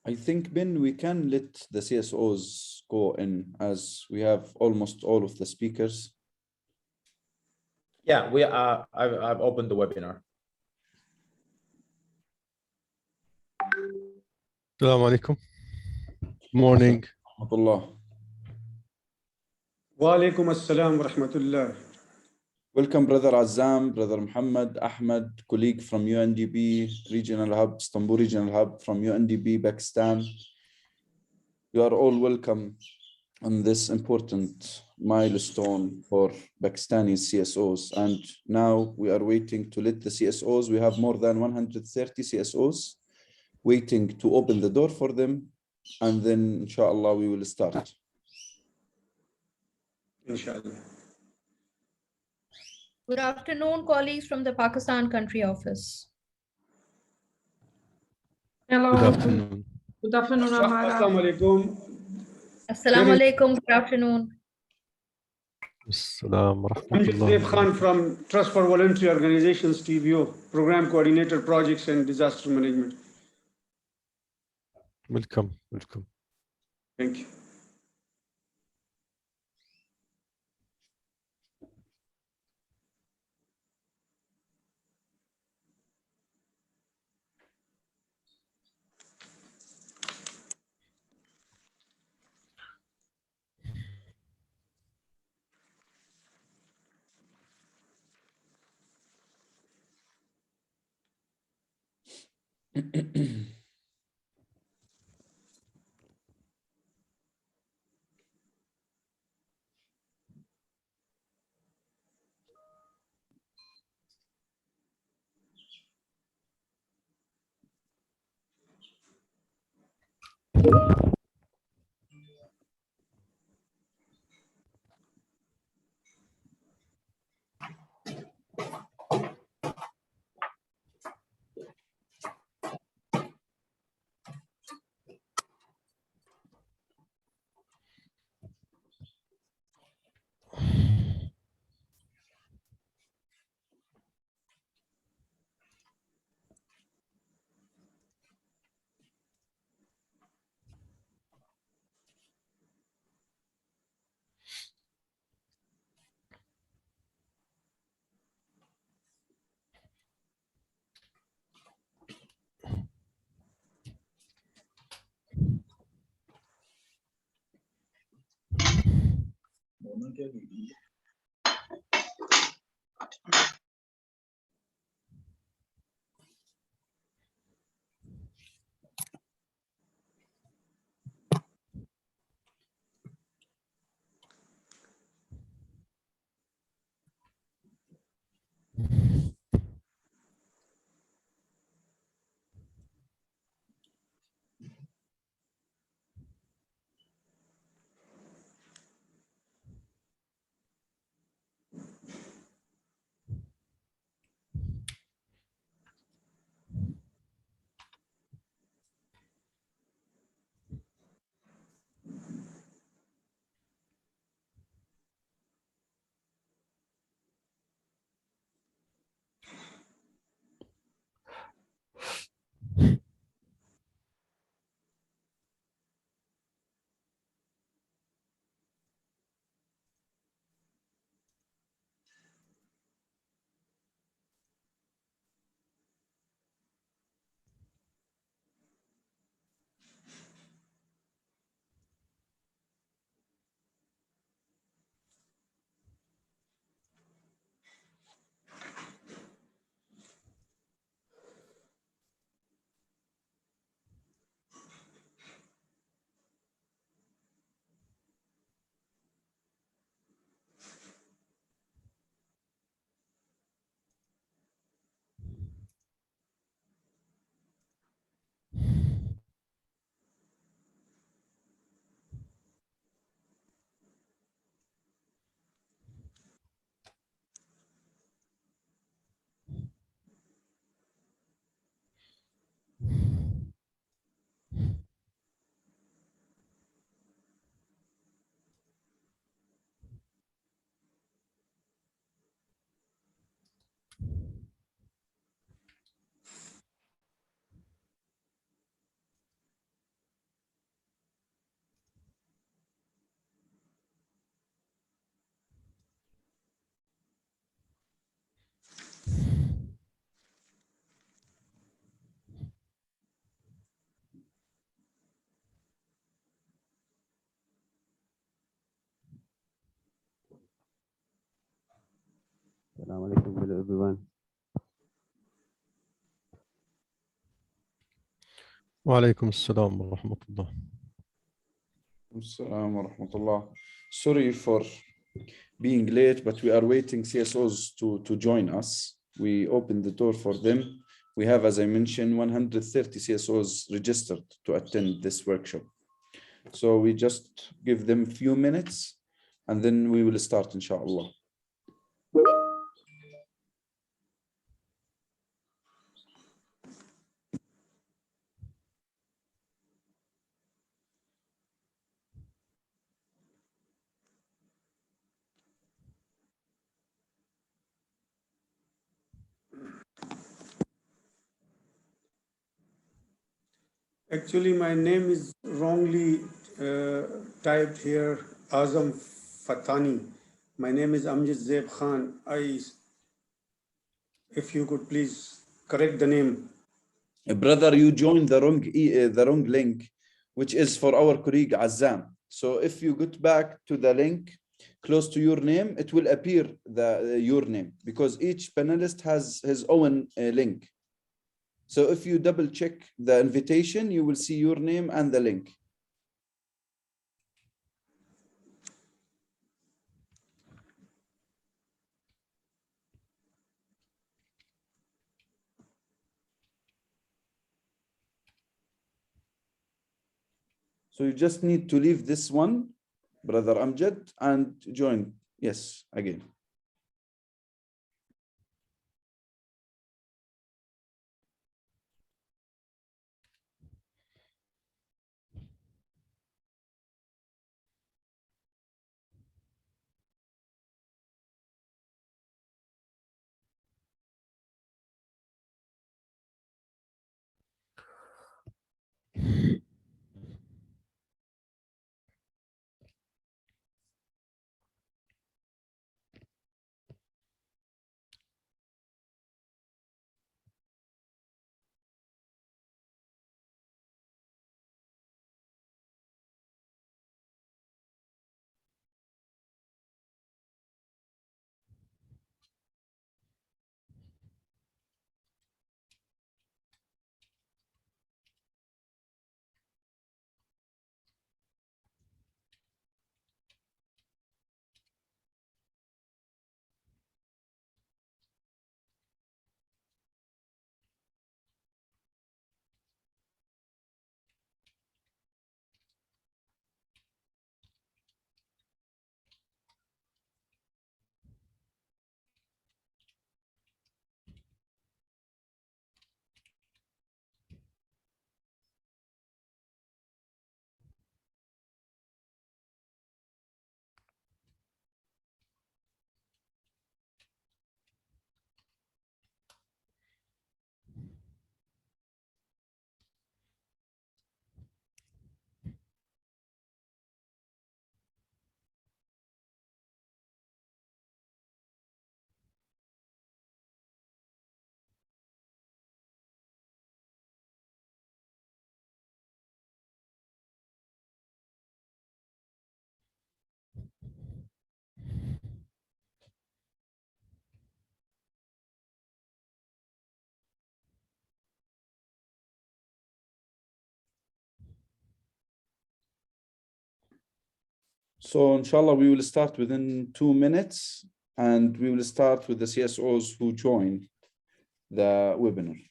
I think, Ben, we can let the CSOs go in as we have almost all of the speakers. Yeah, I've opened the webinar. Assalamu alaikum. Morning. Rahmatullah. Wa alaikum assalam wa rahmatullah. Welcome, Brother Azam, Brother Muhammad, Ahmed, colleague from UNDP Regional Hub, Istanbul Regional Hub from UNDP, Pakistan. You are all welcome on this important milestone for Pakistani CSOs. And now we are waiting to let the CSOs. We have more than 130 CSOs waiting to open the door for them. And then, inshallah, we will start. Inshallah. Good afternoon, colleagues from the Pakistan Country Office. Good Hello. afternoon. Good afternoon, Amara. Assalamu alaikum. Assalamu alaikum. Good afternoon. Assalamu I'm rahmatullah. Joseph Khan from Trust for Voluntary Organizations, TVO, Program Coordinator, Projects and Disaster Management. Welcome. Welcome. Thank you. Assalamu alaikum, hello everyone. وعليكم السلام ورحمة الله. Assalamu wa rahmatullah. Sorry for being late, but we are waiting CSOs to join us. We opened the door for them. We have, as I mentioned, 130 CSOs registered to attend this workshop. So we just give them a few minutes and then we will start, inshallah. Actually, my name is wrongly typed here, Azam Fatani. My name is Amjad Zeb Khan. If you could please correct the name. Brother, you joined the wrong link, which is for our colleague Azam. So if you get back to the link close to your name, it will appear your name, because each panelist has his own link. So if you double check the invitation, you will see your name and the link. So you just need to leave this one, Brother Amjad, and join. Yes, again. So inshallah, we will start within 2 minutes, and we will start with the CSOs who join the webinar.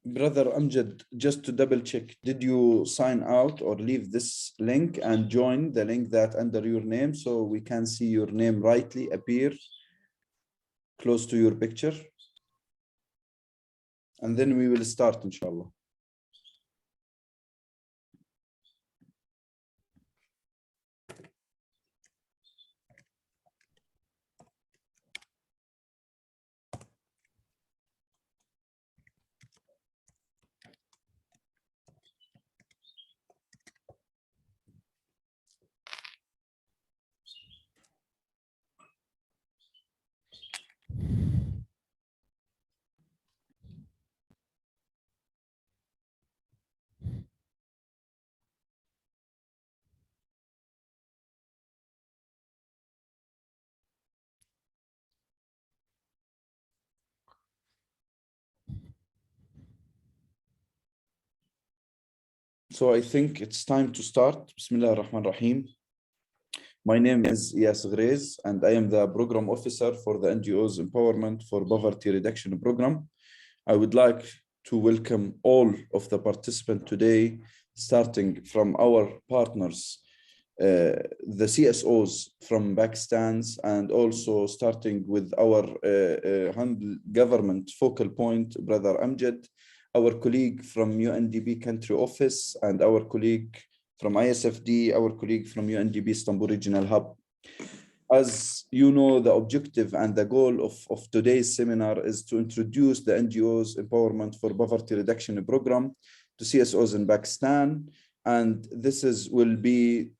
Brother Amjad, just to double check, did you sign out or leave this link and join the link that under your name so we can see your name rightly appear close to your picture? And then we will start, inshallah. So I think it's time to start. Bismillah ar-Rahman ar-Rahim. My name is Iyas Ghrez, and I am the Program Officer for the NGO's Empowerment for Poverty Reduction Program. I would like to welcome all of the participants today, starting from our partners, the CSOs from Pakistan, and also starting with our government focal point, Brother Amjad, our colleague from UNDP country office, and our colleague from ISFD, our colleague from UNDP Istanbul Regional Hub. As you know, the objective and the goal of today's seminar is to introduce the NGO's Empowerment for Poverty Reduction Program to CSOs in Pakistan. And will be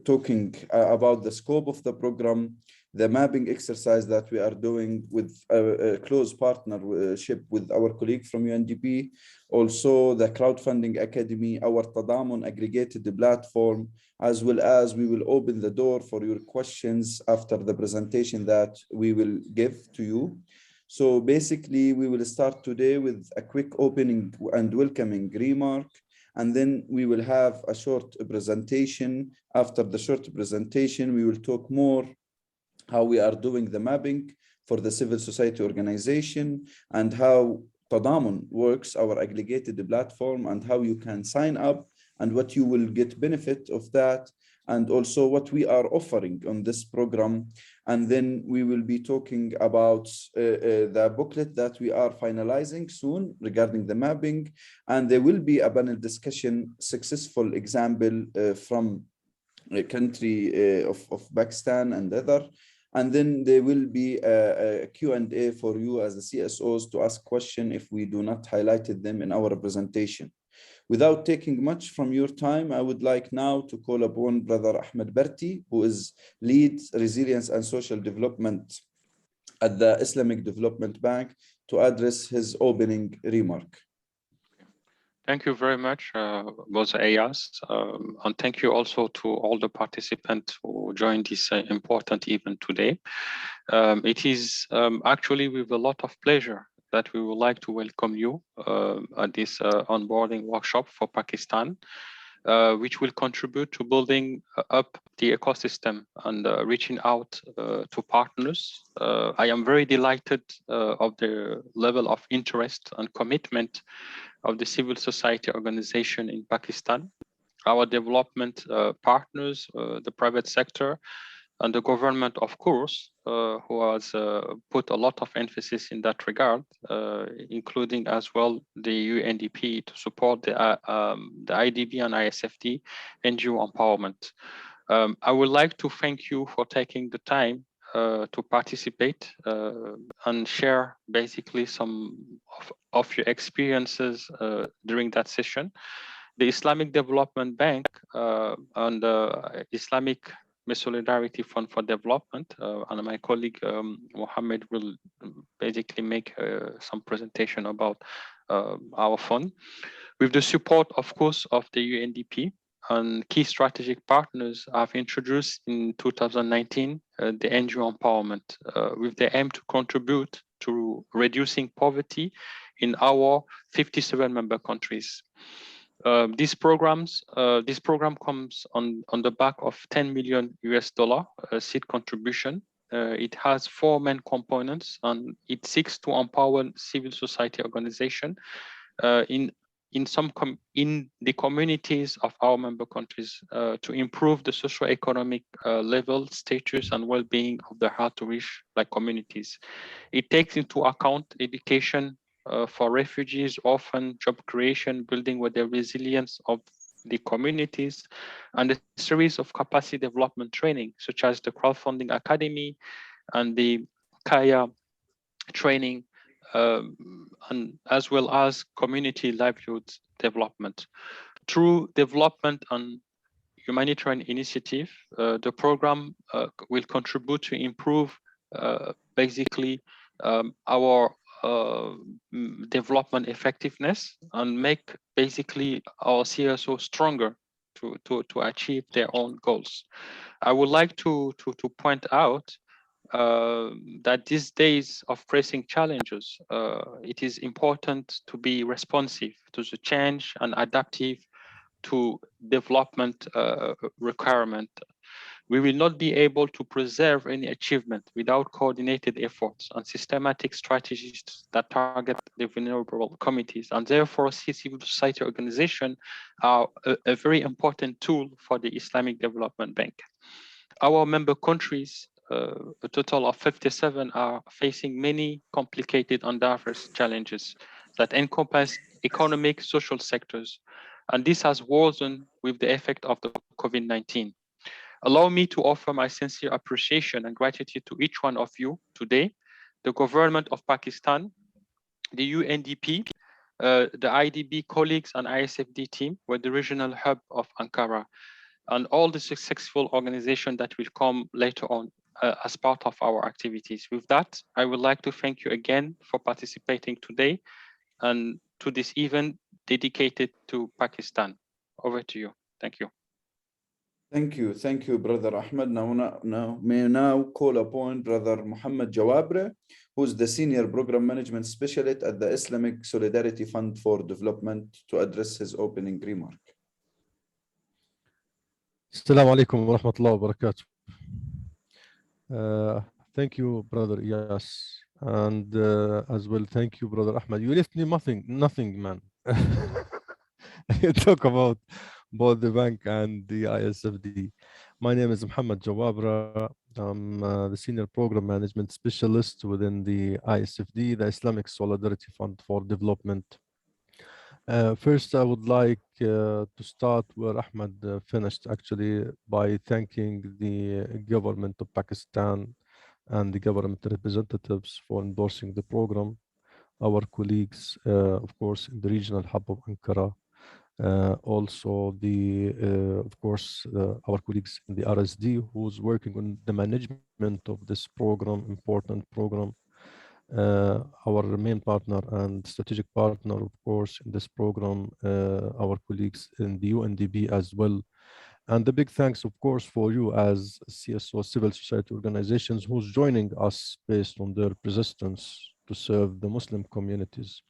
talking about the scope of the program, the mapping exercise that we are doing with a close partnership with our colleague from UNDP, also the Crowdfunding Academy, our Tadamon aggregated platform, as well as we will open the door for your questions after the presentation that we will give to you. So basically, we will start today with a quick opening and welcoming remark, and then we will have a short presentation. After the short presentation, we will talk more how we are doing the mapping for the civil society organization and how Tadamon works, our aggregated platform, and how you can sign up and what you will get benefit of that, and also what we are offering on this program. And then we will be talking about the booklet that we are finalizing soon regarding the mapping. And there will be a panel discussion, successful example from a country of Pakistan and other. And then there will be a Q&A for you as the CSOs to ask questions if we do not highlight them in our presentation. Without taking much from your time, I would like now to call upon Brother Ahmed Berti, who is Lead Resilience and Social Development at the Islamic Development Bank, to address his opening remark. Thank you very much, both Ayas, and thank you also to all the participants who joined this important event today. It is actually with a lot of pleasure that we would like to welcome you at this onboarding workshop for Pakistan, which will contribute to building up the ecosystem and reaching out to partners. I am very delighted of the level of interest and commitment of the civil society organization in Pakistan, our development partners, the private sector, and the government, of course, who has put a lot of emphasis in that regard, including as well the UNDP to support the IDB and ISFD NGO empowerment. I would like to thank you for taking the time to participate and share basically some of your experiences during that session. The Islamic Development Bank and the Islamic Solidarity Fund for Development, and my colleague Mohammed will basically make some presentation about our fund. With the support, of course, of the UNDP and key strategic partners, have introduced in 2019 the NGO empowerment with the aim to contribute to reducing poverty in our 57 member countries. This program comes on the back of $10 million seed contribution. It has 4 main components, and it seeks to empower civil society organization in the communities of our member countries to improve the socio-economic level, status, and well-being of the hard-to-reach communities. It takes into account education for refugees, orphan, job creation, building with the resilience of the communities, and a series of capacity development training, such as the Crowdfunding Academy and the Kaya training, and as well as community livelihood development. Through development and humanitarian initiative, the program will contribute to improve basically our development effectiveness and make basically our CSO stronger to achieve their own goals. I would like to point out that these days of pressing challenges, it is important to be responsive to the change and adaptive to development requirement. We will not be able to preserve any achievement without coordinated efforts and systematic strategies that target the vulnerable communities. And therefore, civil society organizations are a very important tool for the Islamic Development Bank. Our member countries, a total of 57, are facing many complicated and diverse challenges that encompass economic, social sectors. And this has worsened with the effect of the COVID-19. Allow me to offer my sincere appreciation and gratitude to each one of you today, the government of Pakistan, the UNDP, the IDB colleagues and ISFD team with the regional hub of Ankara, and all the successful organizations that will come later on as part of our activities. With that, I would like to thank you again for participating today and to this event dedicated to Pakistan. Over to you. Thank you. Thank you, Brother Ahmed. Now, may I now call upon Brother Muhammad Jawabre, who's the Senior Program Management Specialist at the Islamic Solidarity Fund for Development, to address his opening remark. Assalamu alaikum wa rahmatullahi wa barakatuh. Thank you, Brother Iyas, and as well, thank you, Brother Ahmed. You left me nothing, man. You talk about both the bank and the ISFD. My name is Muhammad Jawabra. I'm the Senior Program Management Specialist within the ISFD, the Islamic Solidarity Fund for Development. First, I would like to start where Ahmed finished, actually, by thanking the government of Pakistan and the government representatives for endorsing the program, our colleagues, of course, in the regional hub of Ankara, also of course, our colleagues in the RSD who's working on the management of this program, important program. Our main partner and strategic partner, of course, in this program, our colleagues in the UNDP as well. And the big thanks, of course, for you as CSO civil society organizations who's joining us based on their persistence to serve the Muslim communities.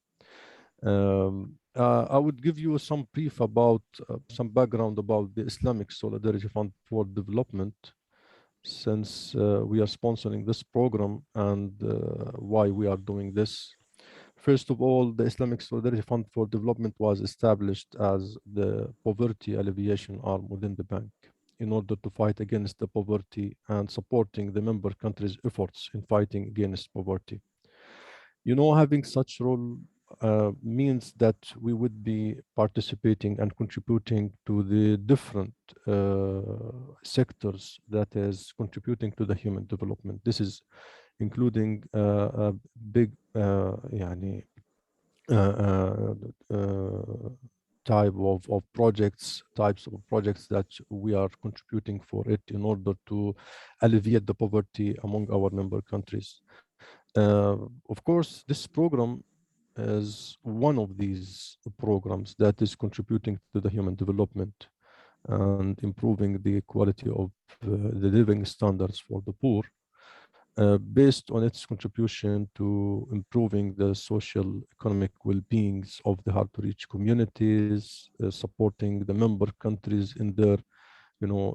I would give you some brief about some background about the Islamic Solidarity Fund for Development, since we are sponsoring this program and why we are doing this. First of all, the Islamic Solidarity Fund for Development was established as the poverty alleviation arm within the bank in order to fight against the poverty and supporting the member countries' efforts in fighting against poverty. You know, having such role means that we would be participating and contributing to the different sectors that is contributing to the human development. This is including a big types of projects that we are contributing for it in order to alleviate the poverty among our member countries. Of course, this program is one of these programs that is contributing to the human development and improving the quality of the living standards for the poor, based on its contribution to improving the social economic well-beings of the hard-to-reach communities, supporting the member countries in their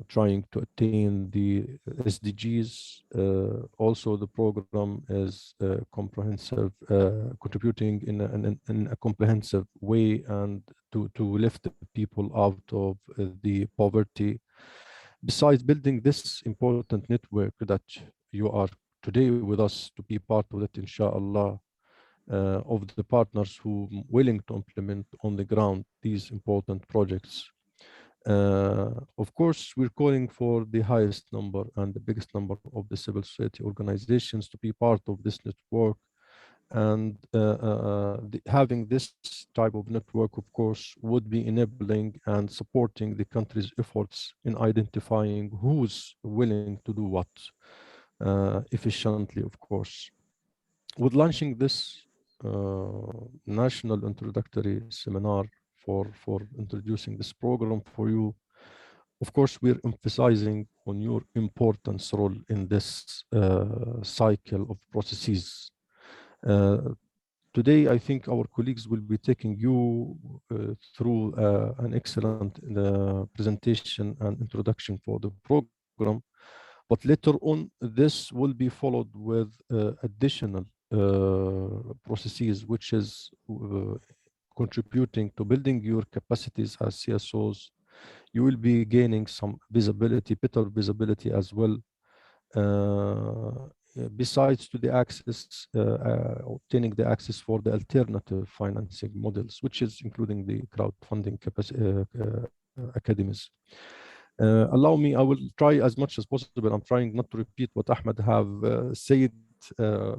trying to attain the SDGs. Also, the program is comprehensive, contributing in a comprehensive way and to lift the people out of the poverty. Besides building this important network that you are today with us to be part of it, inshallah, of the partners who are willing to implement on the ground these important projects. Of course, we're calling for the highest number and the biggest number of the civil society organizations to be part of this network. And having this type of network, of course, would be enabling and supporting the country's efforts in identifying who's willing to do what efficiently, of course. With launching this national introductory seminar for introducing this program for you, of course, we're emphasizing on your importance role in this cycle of processes Today, I think our colleagues will be taking you through an excellent presentation and introduction for the program. But later on, this will be followed with additional processes, which is contributing to building your capacities as CSOs. You will be gaining some visibility, better visibility as well. Besides to the access, obtaining the access for the alternative financing models, which is including the crowdfunding academies. Allow me, I will try as much as possible. I'm trying not to repeat what Ahmed have said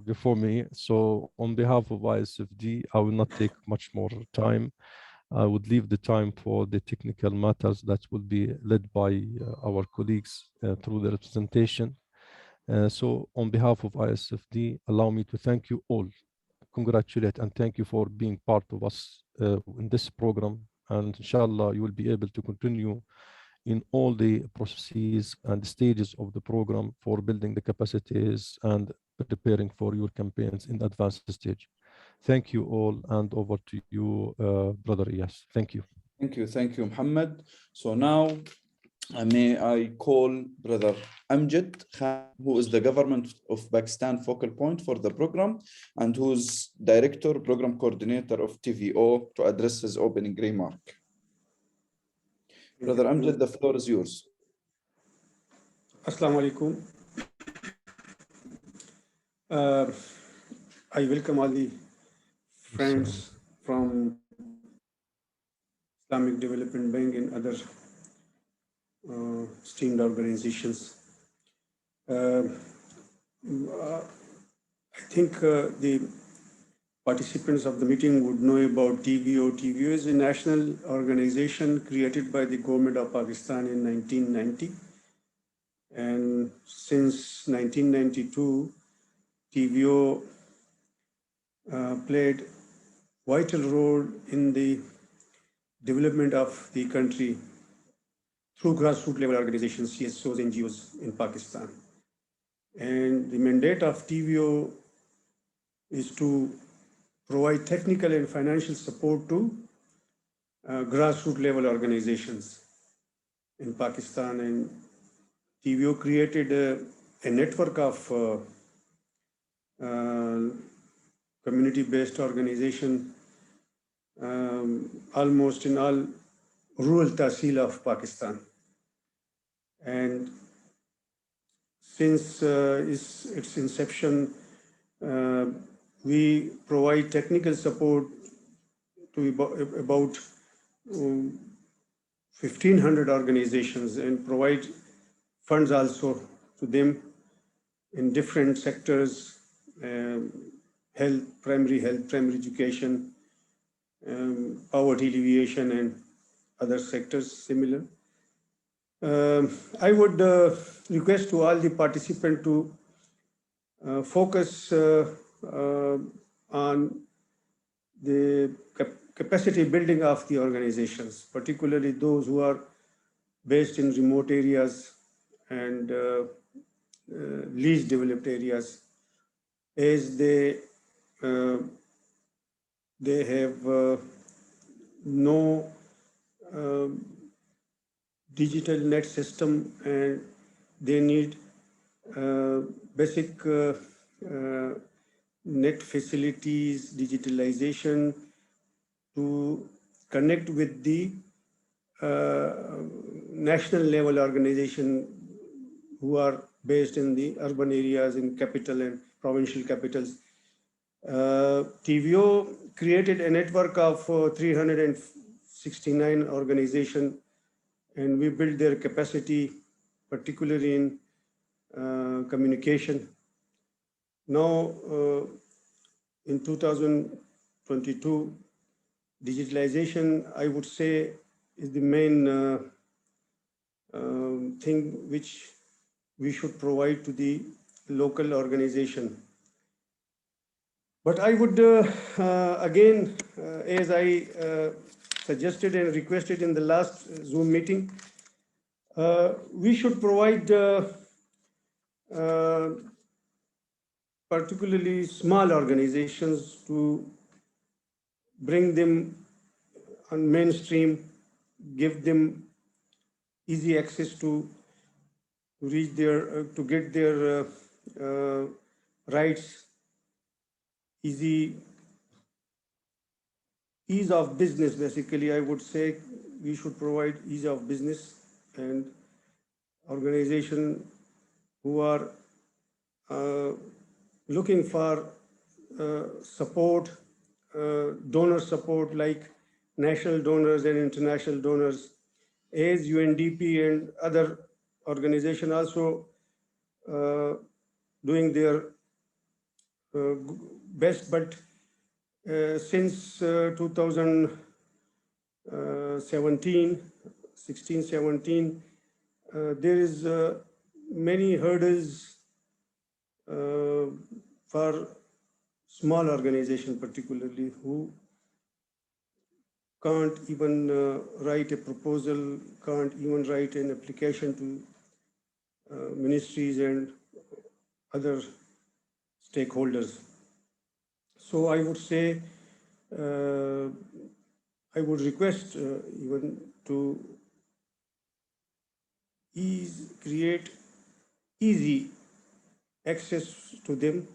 before me. So on behalf of ISFD, I will not take much more time. I would leave the time for the technical matters that will be led by our colleagues through the representation. So on behalf of ISFD, allow me to thank you all, congratulate and thank you for being part of us in this program. And inshallah, you will be able to continue in all the processes and stages of the program for building the capacities and preparing for your campaigns in the advanced stage. Thank you all, and over to you, Brother Iyas. Thank you. Thank you, Muhammad. So now, may I call Brother Amjad Khan, who is the government of Pakistan focal point for the program and who's director, program coordinator of TVO, to address his opening remark. Brother Amjad, the floor is yours. Assalamu alaikum. I welcome all the friends from Islamic Development Bank and other esteemed organizations. I think the participants of the meeting would know about TVO. TVO is a national organization created by the government of Pakistan in 1990. And since 1992, TVO played vital role in the development of the country through grassroots level organizations, CSOs, NGOs in Pakistan. And the mandate of TVO is to provide technical and financial support to grassroots level organizations in Pakistan. And TVO created a network of community-based organization almost in all rural tahsil of Pakistan. And since its inception, we provide technical support to about 1,500 organizations and provide funds also to them in different sectors, health, primary education, poverty alleviation, and other sectors similar. I would request to all the participants to focus on the capacity building of the organizations, particularly those who are based in remote areas and least developed areas, as they have no digital net system, and they need basic net facilities, digitalization to connect with the national level organization who are based in the urban areas, in capital and provincial capitals. TVO created a network of 369 organizations, and we built their capacity, particularly in communication. Now, in 2022, digitalization, I would say, is the main thing which we should provide to the local organization. But I would, again, as I suggested and requested in the last Zoom meeting, we should provide particularly small organizations to bring them on mainstream, give them easy access to reach their, to get their rights, ease of business. Basically, I would say we should provide ease of business, and organization who are looking for support, donor support, like national donors and international donors, as UNDP and other organizations also doing their best, but since 2017, 16-17, there is many hurdles for small organizations, particularly, who can't even write a proposal, can't even write an application to ministries and other stakeholders. So I would say, I would request even to create easy access to them,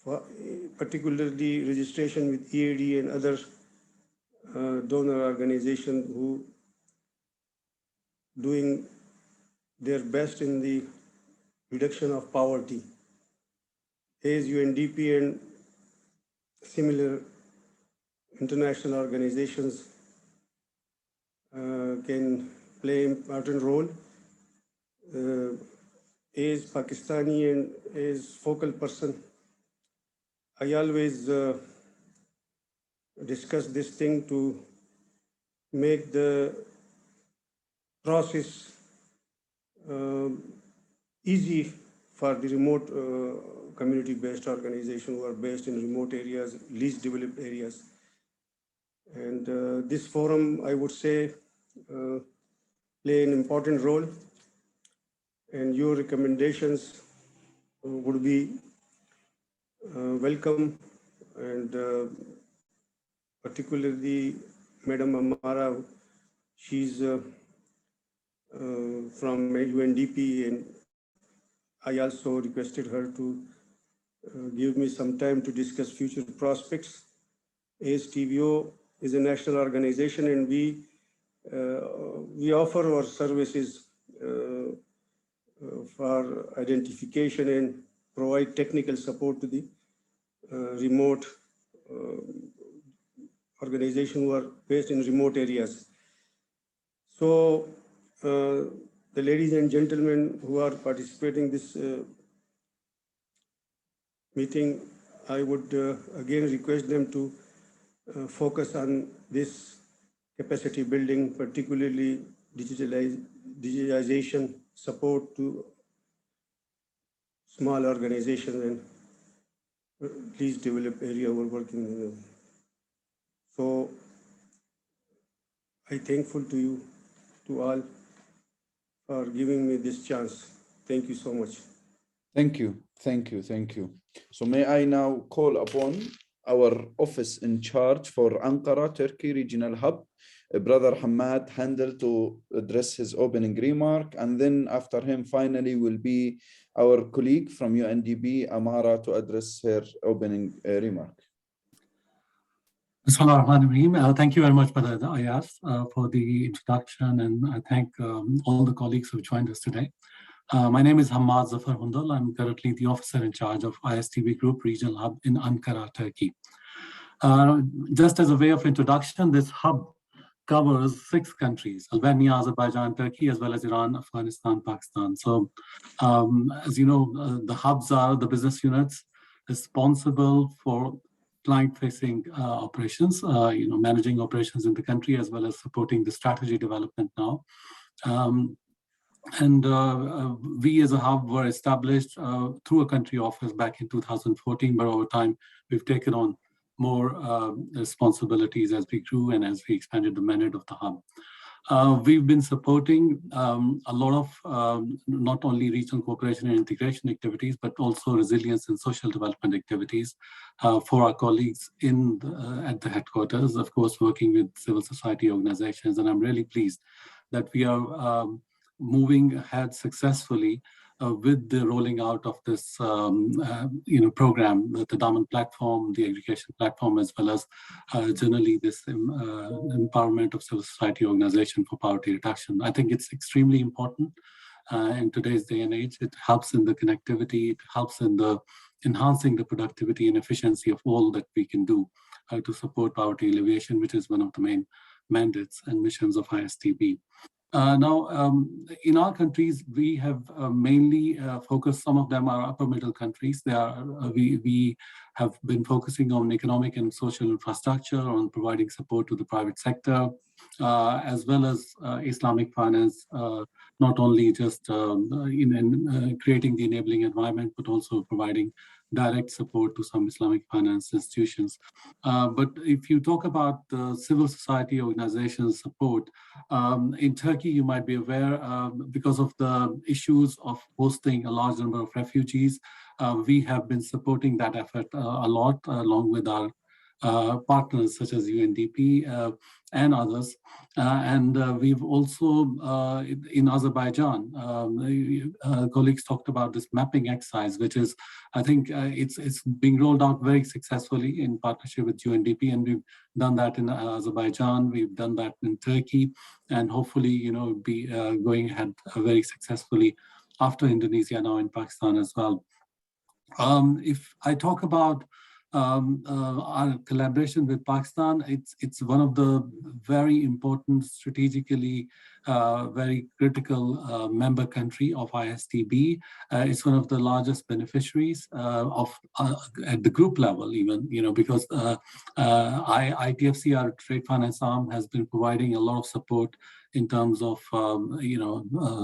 for particularly registration with EAD and other donor organizations who doing their best in the reduction of poverty. As UNDP and similar international organizations can play an important role. As Pakistani and as focal person, I always discuss this thing to make the process easy for the remote community-based organizations who are based in remote areas, least developed areas. And this forum, I would say, play an important role, and your recommendations would be welcome, and particularly Madam Amara, she's from UNDP, and I also requested her to give me some time to discuss future prospects. As TVO is a national organization, and we offer our services for identification and provide technical support to the remote organizations who are based in remote areas. So the ladies and gentlemen who are participating in this meeting, I would again request them to focus on this capacity building, particularly digitalization support to small organizations and least developed area we're working in. So I'm thankful to you, to all, for giving me this chance. Thank you so much. Thank you, thank you, thank you. So may I now call upon our office in charge for Ankara, Turkey Regional Hub, Brother Hamad Handel, to address his opening remark, and then after him finally will be our colleague from UNDP, Amara, to address her opening remark. Thank you very much, Brother Ayaz, for the introduction, and I thank all the colleagues who joined us today. My name is Hamad Zafar Hundal. I'm currently the officer in charge of Isdp Group Regional Hub in Ankara, Turkey. Just as a way of introduction, this hub covers 6 countries: Albania, Azerbaijan, Turkey, as well as Iran, Afghanistan, Pakistan. So, as you know, the hubs are the business units responsible for client-facing operations, managing operations in the country, as well as supporting the strategy development now. We as a hub were established through a country office back in 2014, but over time we've taken on more responsibilities as we grew and as we expanded the mandate of the hub. We've been supporting a lot of not only regional cooperation and integration activities, but also resilience and social development activities for our colleagues at the headquarters, of course, working with civil society organizations. And I'm really pleased that we are moving ahead successfully with the rolling out of this program, the Tadamon platform, the education platform, as well as generally this empowerment of civil society organization for poverty reduction. I think it's extremely important in today's day and age. It helps in the connectivity, it helps in the enhancing the productivity and efficiency of all that we can do to support poverty alleviation, which is one of the main mandates and missions of ISDP. Now, in our countries, we have mainly focused, some of them are upper middle countries. We have been focusing on economic and social infrastructure, on providing support to the private sector, as well as Islamic finance, not only just in creating the enabling environment, but also providing direct support to some Islamic finance institutions. But if you talk about civil society organizations support, in Turkey, you might be aware, because of the issues of hosting a large number of refugees, we have been supporting that effort a lot, along with our partners such as UNDP and others. We've also, in Azerbaijan, colleagues talked about this mapping exercise, which is, I think it's being rolled out very successfully in partnership with UNDP, and we've done that in Azerbaijan, we've done that in Turkey, and hopefully, be going ahead very successfully after Indonesia, now in Pakistan as well. If I talk about our collaboration with Pakistan, it's one of the very important, strategically very critical member country of ISDB. It's one of the largest beneficiaries of at the group level, even, because ITFC, our trade finance arm, has been providing a lot of support in terms of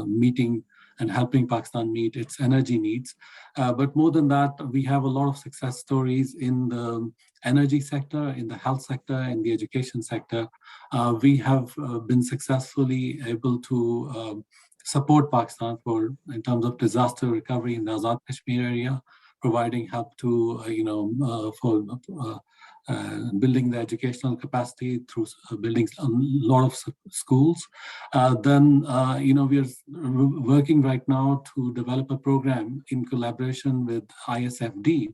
meeting and helping Pakistan meet its energy needs. But more than that, we have a lot of success stories in the energy sector, in the health sector, in the education sector. We have been successfully able to support Pakistan in terms of disaster recovery in the Azad Kashmir area, providing help to, for building the educational capacity through building a lot of schools. Then, we are working right now to develop a program in collaboration with ISFD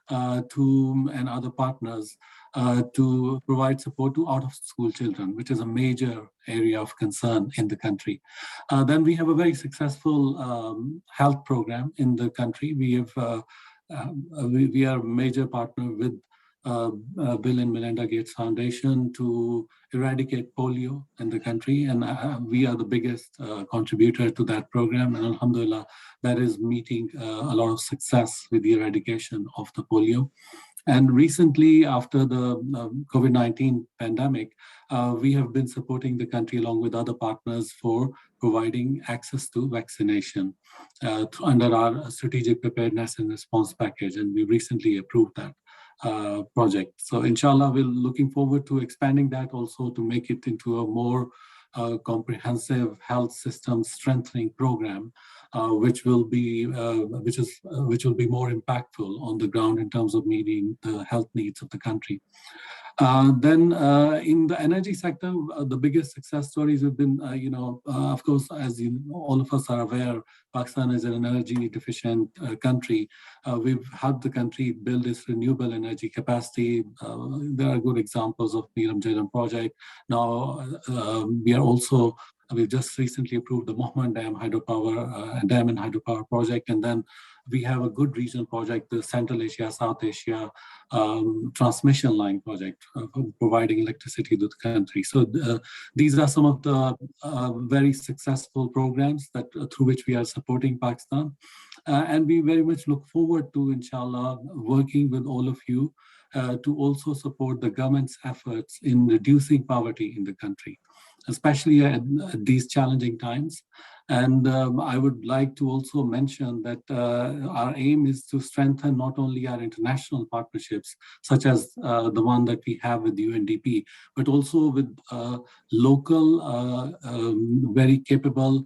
and other partners to provide support to out-of-school children, which is a major area of concern in the country. Then we have a very successful health program in the country. We are a major partner with Bill and Melinda Gates Foundation to eradicate polio in the country, and we are the biggest contributor to that program, and alhamdulillah, that is meeting a lot of success with the eradication of the polio. And recently, after the COVID-19 pandemic, we have been supporting the country along with other partners for providing access to vaccination under our strategic preparedness and response package, and we recently approved that project. So inshallah, we're looking forward to expanding that also to make it into a more comprehensive health system strengthening program, which will be more impactful on the ground in terms of meeting the health needs of the country. Then in the energy sector, the biggest success stories have been, of course, as all of us are aware, Pakistan is an energy deficient country. We've helped the country build its renewable energy capacity. There are good examples of Neelam Jairam project. Now we've just recently approved the Mohman Dam Dam and hydropower project, and then we have a good regional project, the Central Asia, South Asia transmission line project, providing electricity to the country. So these are some of the very successful programs that through which we are supporting Pakistan. And we very much look forward to, inshallah, working with all of you to also support the government's efforts in reducing poverty in the country, especially at these challenging times. And I would like to also mention that our aim is to strengthen not only our international partnerships, such as the one that we have with UNDP, but also with local, very capable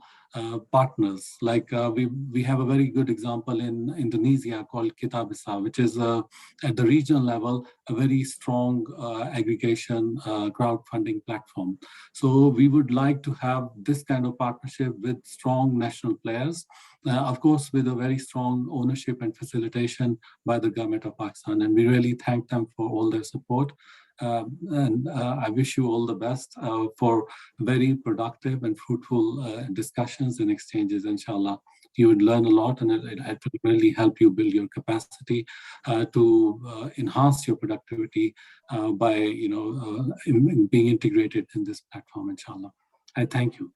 partners. Like we have a very good example in Indonesia called Kitabisa, which is at the regional level, a very strong aggregation crowdfunding platform. So we would like to have this kind of partnership with strong national players, of course, with a very strong ownership and facilitation by the government of Pakistan. And we really thank them for all their support. I wish you all the best for very productive and fruitful discussions and exchanges, inshallah. You would learn a lot, and it will really help you build your capacity to enhance your productivity by in being integrated in this platform, inshallah. I thank you.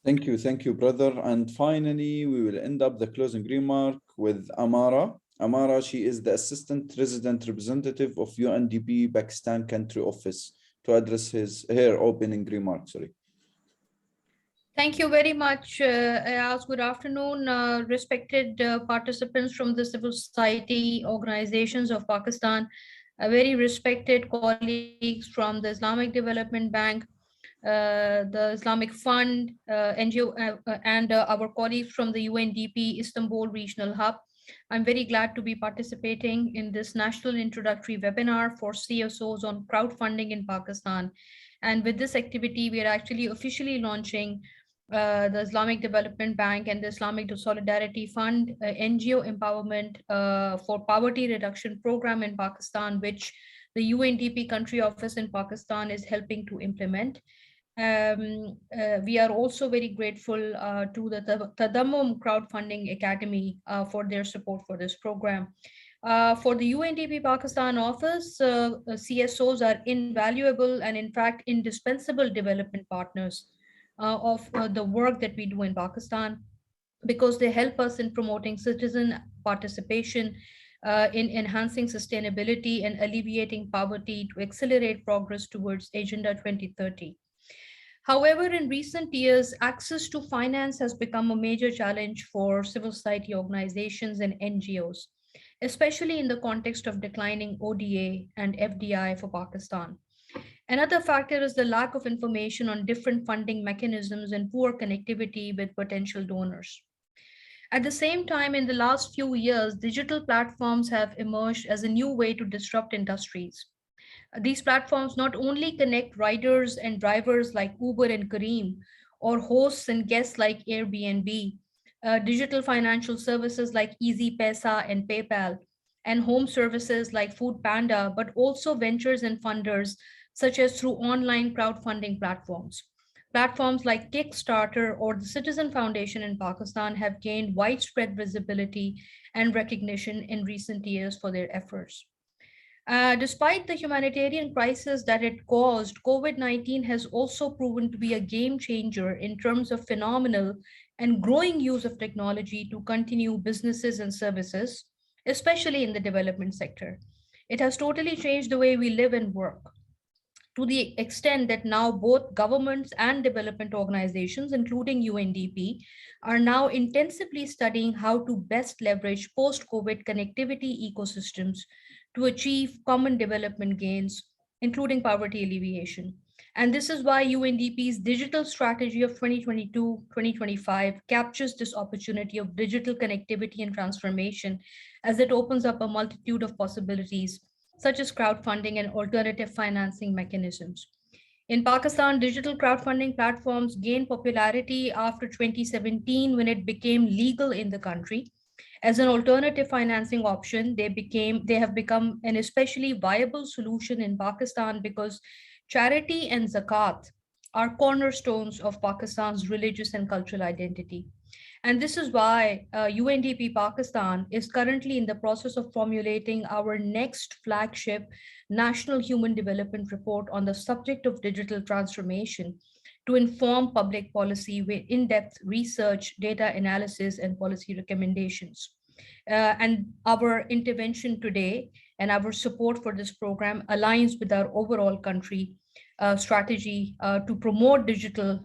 Thank you, brother. And finally, we will end up the closing remark with Amara. Amara, she is the Assistant Resident Representative of UNDP Pakistan Country Office, to address her opening remark. Sorry. Thank you very much, Ayaz. Good afternoon, respected participants from the civil society organizations of Pakistan, very respected colleagues from the Islamic Development Bank, the Islamic Fund, NGO, and our colleagues from the UNDP Istanbul Regional Hub. I'm very glad to be participating in this national introductory webinar for CSOs on crowdfunding in Pakistan. And with this activity, we are actually officially launching the Islamic Development Bank and the Islamic Solidarity Fund NGO empowerment for poverty reduction program in Pakistan, which the UNDP country office in Pakistan is helping to implement. We are also very grateful to the Tadamon Crowdfunding Academy for their support for this program. For the UNDP Pakistan office, CSOs are invaluable and in fact indispensable development partners of the work that we do in Pakistan, because they help us in promoting citizen participation, in enhancing sustainability and alleviating poverty to accelerate progress towards Agenda 2030. However, in recent years, access to finance has become a major challenge for civil society organizations and NGOs, especially in the context of declining ODA and FDI for Pakistan. Another factor is the lack of information on different funding mechanisms and poor connectivity with potential donors. At the same time, in the last few years, digital platforms have emerged as a new way to disrupt industries. These platforms not only connect riders and drivers like Uber and Careem, or hosts and guests like Airbnb, digital financial services like EasyPesa and PayPal, and home services like Food Panda, but also ventures and funders such as through online crowdfunding platforms. Platforms like Kickstarter or the Citizen Foundation in Pakistan have gained widespread visibility and recognition in recent years for their efforts. Despite the humanitarian crisis that it caused, COVID-19 has also proven to be a game changer in terms of phenomenal and growing use of technology to continue businesses and services, especially in the development sector. It has totally changed the way we live and work, to the extent that now both governments and development organizations, including UNDP, are now intensively studying how to best leverage post-COVID connectivity ecosystems to achieve common development gains, including poverty alleviation. And this is why UNDP's digital strategy of 2022-2025 captures this opportunity of digital connectivity and transformation, as it opens up a multitude of possibilities, such as crowdfunding and alternative financing mechanisms. In Pakistan, digital crowdfunding platforms gained popularity after 2017 when it became legal in the country. As an alternative financing option, they have become an especially viable solution in Pakistan because charity and zakat are cornerstones of Pakistan's religious and cultural identity. And this is why UNDP Pakistan is currently in the process of formulating our next flagship National Human Development Report on the subject of digital transformation to inform public policy with in-depth research, data analysis, and policy recommendations. And our intervention today and our support for this program aligns with our overall country strategy to promote digital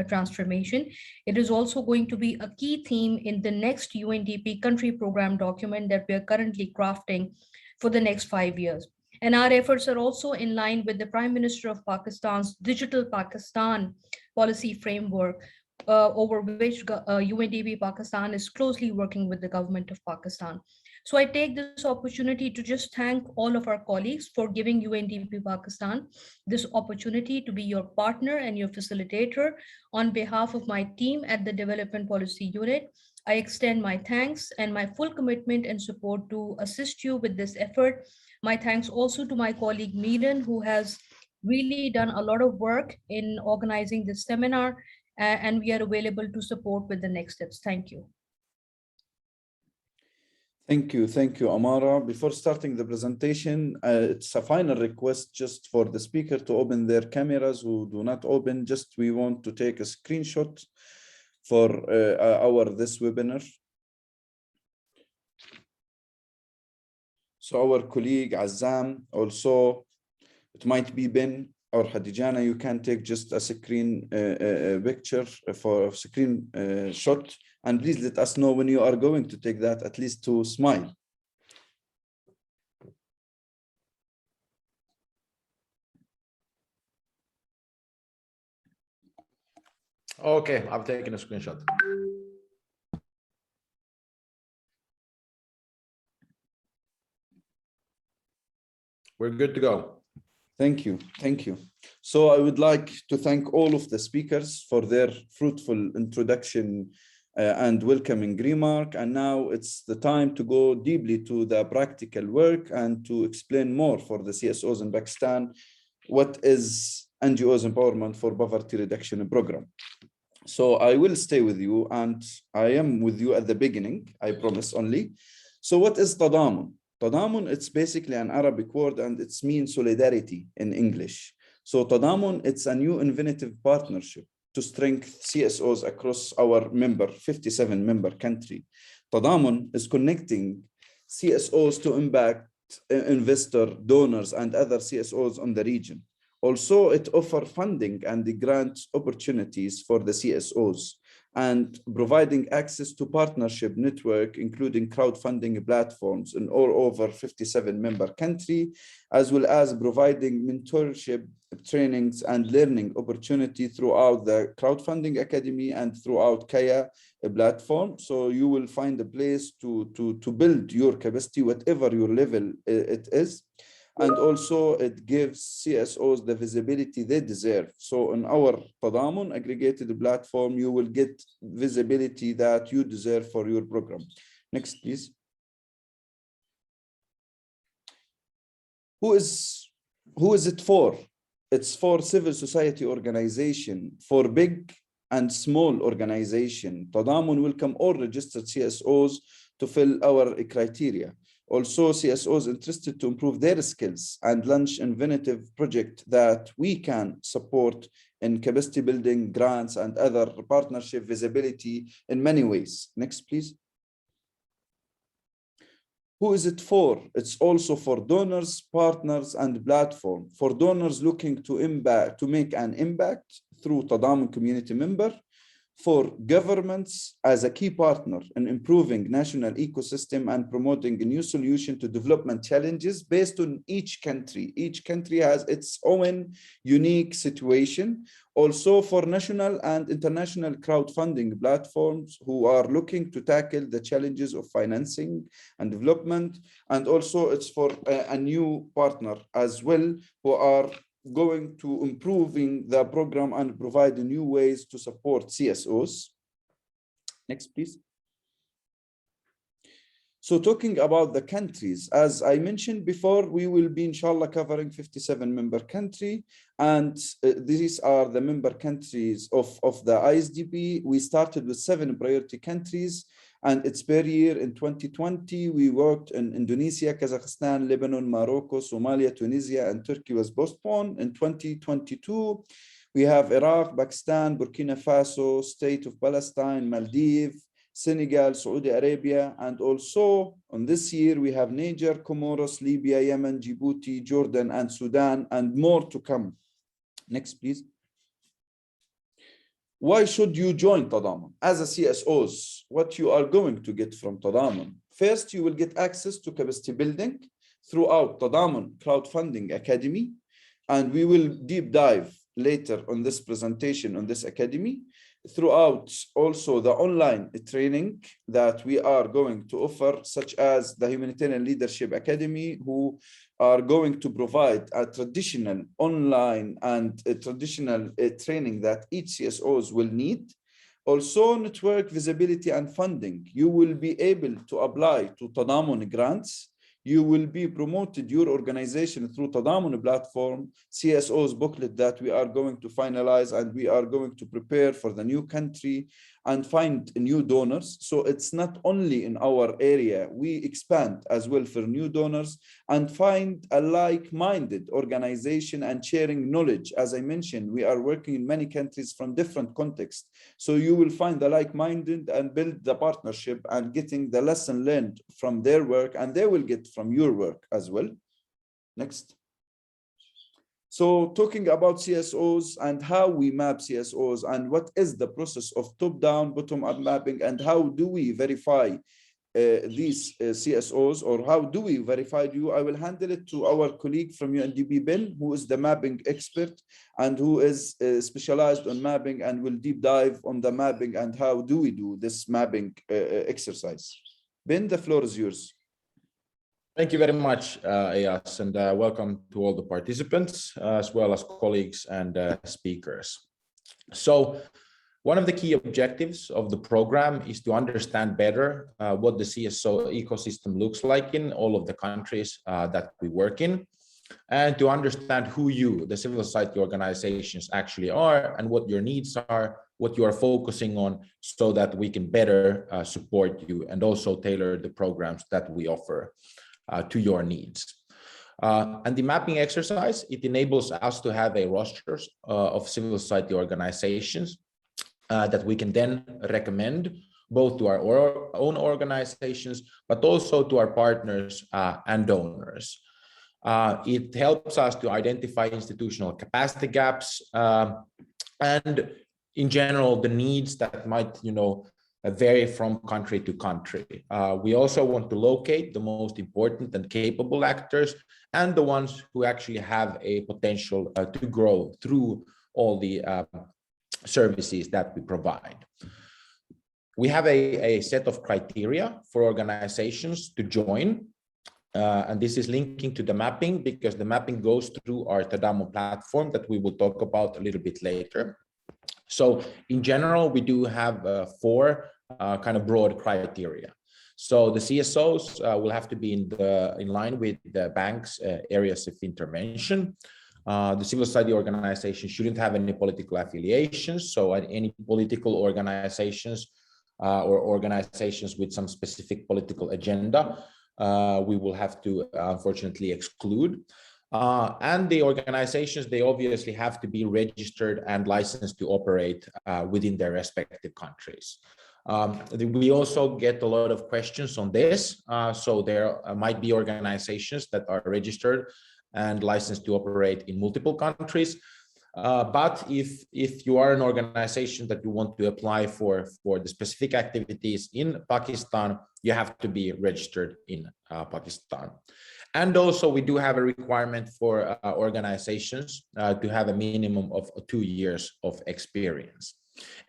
transformation. It is also going to be a key theme in the next UNDP country program document that we are currently crafting for the next 5 years. And our efforts are also in line with the Prime Minister of Pakistan's Digital Pakistan policy framework, over which UNDP Pakistan is closely working with the government of Pakistan. So I take this opportunity to just thank all of our colleagues for giving UNDP Pakistan this opportunity to be your partner and your facilitator. On behalf of my team at the Development Policy Unit, I extend my thanks and my full commitment and support to assist you with this effort. My thanks also to my colleague Meeran, who has really done a lot of work in organizing this seminar, and we are available to support with the next steps. Thank you. Thank you, Amara. Before starting the presentation, it's a final request just for the speaker to open their cameras. Who do not open, just we want to take a screenshot for this webinar. So our colleague Azam, also, it might be Ben or Hadijana, you can take just a screen picture for a screen shot, and please let us know when you are going to take that, at least to smile. Okay, I've taken a screenshot. We're good to go. Thank you. So I would like to thank all of the speakers for their fruitful introduction and welcoming remark. And now it's the time to go deeply to the practical work and to explain more for the CSOs in Pakistan, what is NGOs Empowerment for Poverty Reduction Program. So I will stay with you, and I am with you at the beginning, I promise only. So what is Tadamon? Tadamon, it's basically an Arabic word, and it means solidarity in English. So Tadamon, it's a new innovative partnership to strengthen CSOs across our 57 member country. Tadamon is connecting CSOs to impact investor, donors, and other CSOs on the region. Also, it offers funding and the grant opportunities for the CSOs, and providing access to partnership network, including crowdfunding platforms in all over 57 member country, as well as providing mentorship, trainings, and learning opportunity throughout the Crowdfunding Academy and throughout Kaya platform. So you will find a place to build your capacity, whatever your level it is. And also it gives CSOs the visibility they deserve. So in our Tadamon aggregated platform, you will get visibility that you deserve for your program. Next, please. Who is it for? It's for civil society organization, for big and small organization. Tadamon welcome all registered CSOs to fill our criteria. Also, CSOs interested to improve their skills and launch innovative projects that we can support in capacity building, grants, and other partnership visibility in many ways. Next, please. Who is it for? It's also for donors, partners, and platform. For donors looking to make an impact through Tadamon community member. For governments as a key partner in improving national ecosystem and promoting a new solution to development challenges based on each country. Each country has its own unique situation. Also for national and international crowdfunding platforms who are looking to tackle the challenges of financing and development. And also it's for a new partner as well who are going to improving the program and provide new ways to support CSOs. Next, please. So talking about the countries, as I mentioned before, we will be inshallah covering 57 member country, and these are the member countries of the Isdp. We started with 7 priority countries, and it's per year. In 2020, we worked in Indonesia, Kazakhstan, Lebanon, Morocco, Somalia, Tunisia, and Turkey was postponed. In 2022, we have Iraq, Pakistan, Burkina Faso, State of Palestine, Maldives, Senegal, Saudi Arabia, and also on this year, we have Niger, Comoros, Libya, Yemen, Djibouti, Jordan, and Sudan, and more to come. Next, please. Why should you join Tadamon? As a CSOs, what you are going to get from Tadamon? First, you will get access to capacity building throughout Tadamon Crowdfunding Academy, and we will deep dive later on this presentation on this academy, throughout also the online training that we are going to offer, such as the Humanitarian Leadership Academy, who are going to provide a traditional online and a traditional training that each CSOs will need. Also, network visibility and funding. You will be able to apply to Tatamine grants. You will be promoted your organization through Tadamon platform, CSO's booklet that we are going to finalize, and we are going to prepare for the new country and find new donors. So it's not only in our area, we expand as well for new donors and find a like-minded organization and sharing knowledge. As I mentioned, we are working in many countries from different contexts. So you will find the like-minded and build the partnership and getting the lesson learned from their work, and they will get from your work as well. Next. So talking about CSOs and how we map CSOs and what is the process of top-down, bottom-up mapping, and how do we verify these CSOs, or how do we verify you? I will handle it to our colleague from UNDP, Ben, who is the mapping expert and who is specialized on mapping and will deep dive on the mapping and how do we do this mapping exercise. Ben, the floor is yours. Thank you very much, Ayas, and welcome to all the participants, as well as colleagues and speakers. So one of the key objectives of the program is to understand better what the CSO ecosystem looks like in all of the countries that we work in, and to understand who you, the civil society organizations, actually are and what your needs are, what you are focusing on, so that we can better support you and also tailor the programs that we offer to your needs. And the mapping exercise, it enables us to have a roster of civil society organizations that we can then recommend both to our own organizations, but also to our partners and donors. It helps us to identify institutional capacity gaps and in general, the needs that might, vary from country to country. We also want to locate the most important and capable actors and the ones who actually have a potential to grow through all the services that we provide. We have a set of criteria for organizations to join, and this is linking to the mapping because the mapping goes through our Tadamon platform that we will talk about a little bit later. So in general, we do have 4 kind of broad criteria. So the CSOs will have to be in line with the bank's areas of intervention. The civil society organization shouldn't have any political affiliations. So any political organizations or organizations with some specific political agenda, we will have to unfortunately exclude. And the organizations, they obviously have to be registered and licensed to operate within their respective countries. We also get a lot of questions on this. So there might be organizations that are registered and licensed to operate in multiple countries. But if you are an organization that you want to apply for the specific activities in Pakistan, you have to be registered in Pakistan. And also we do have a requirement for organizations to have a minimum of 2 years of experience.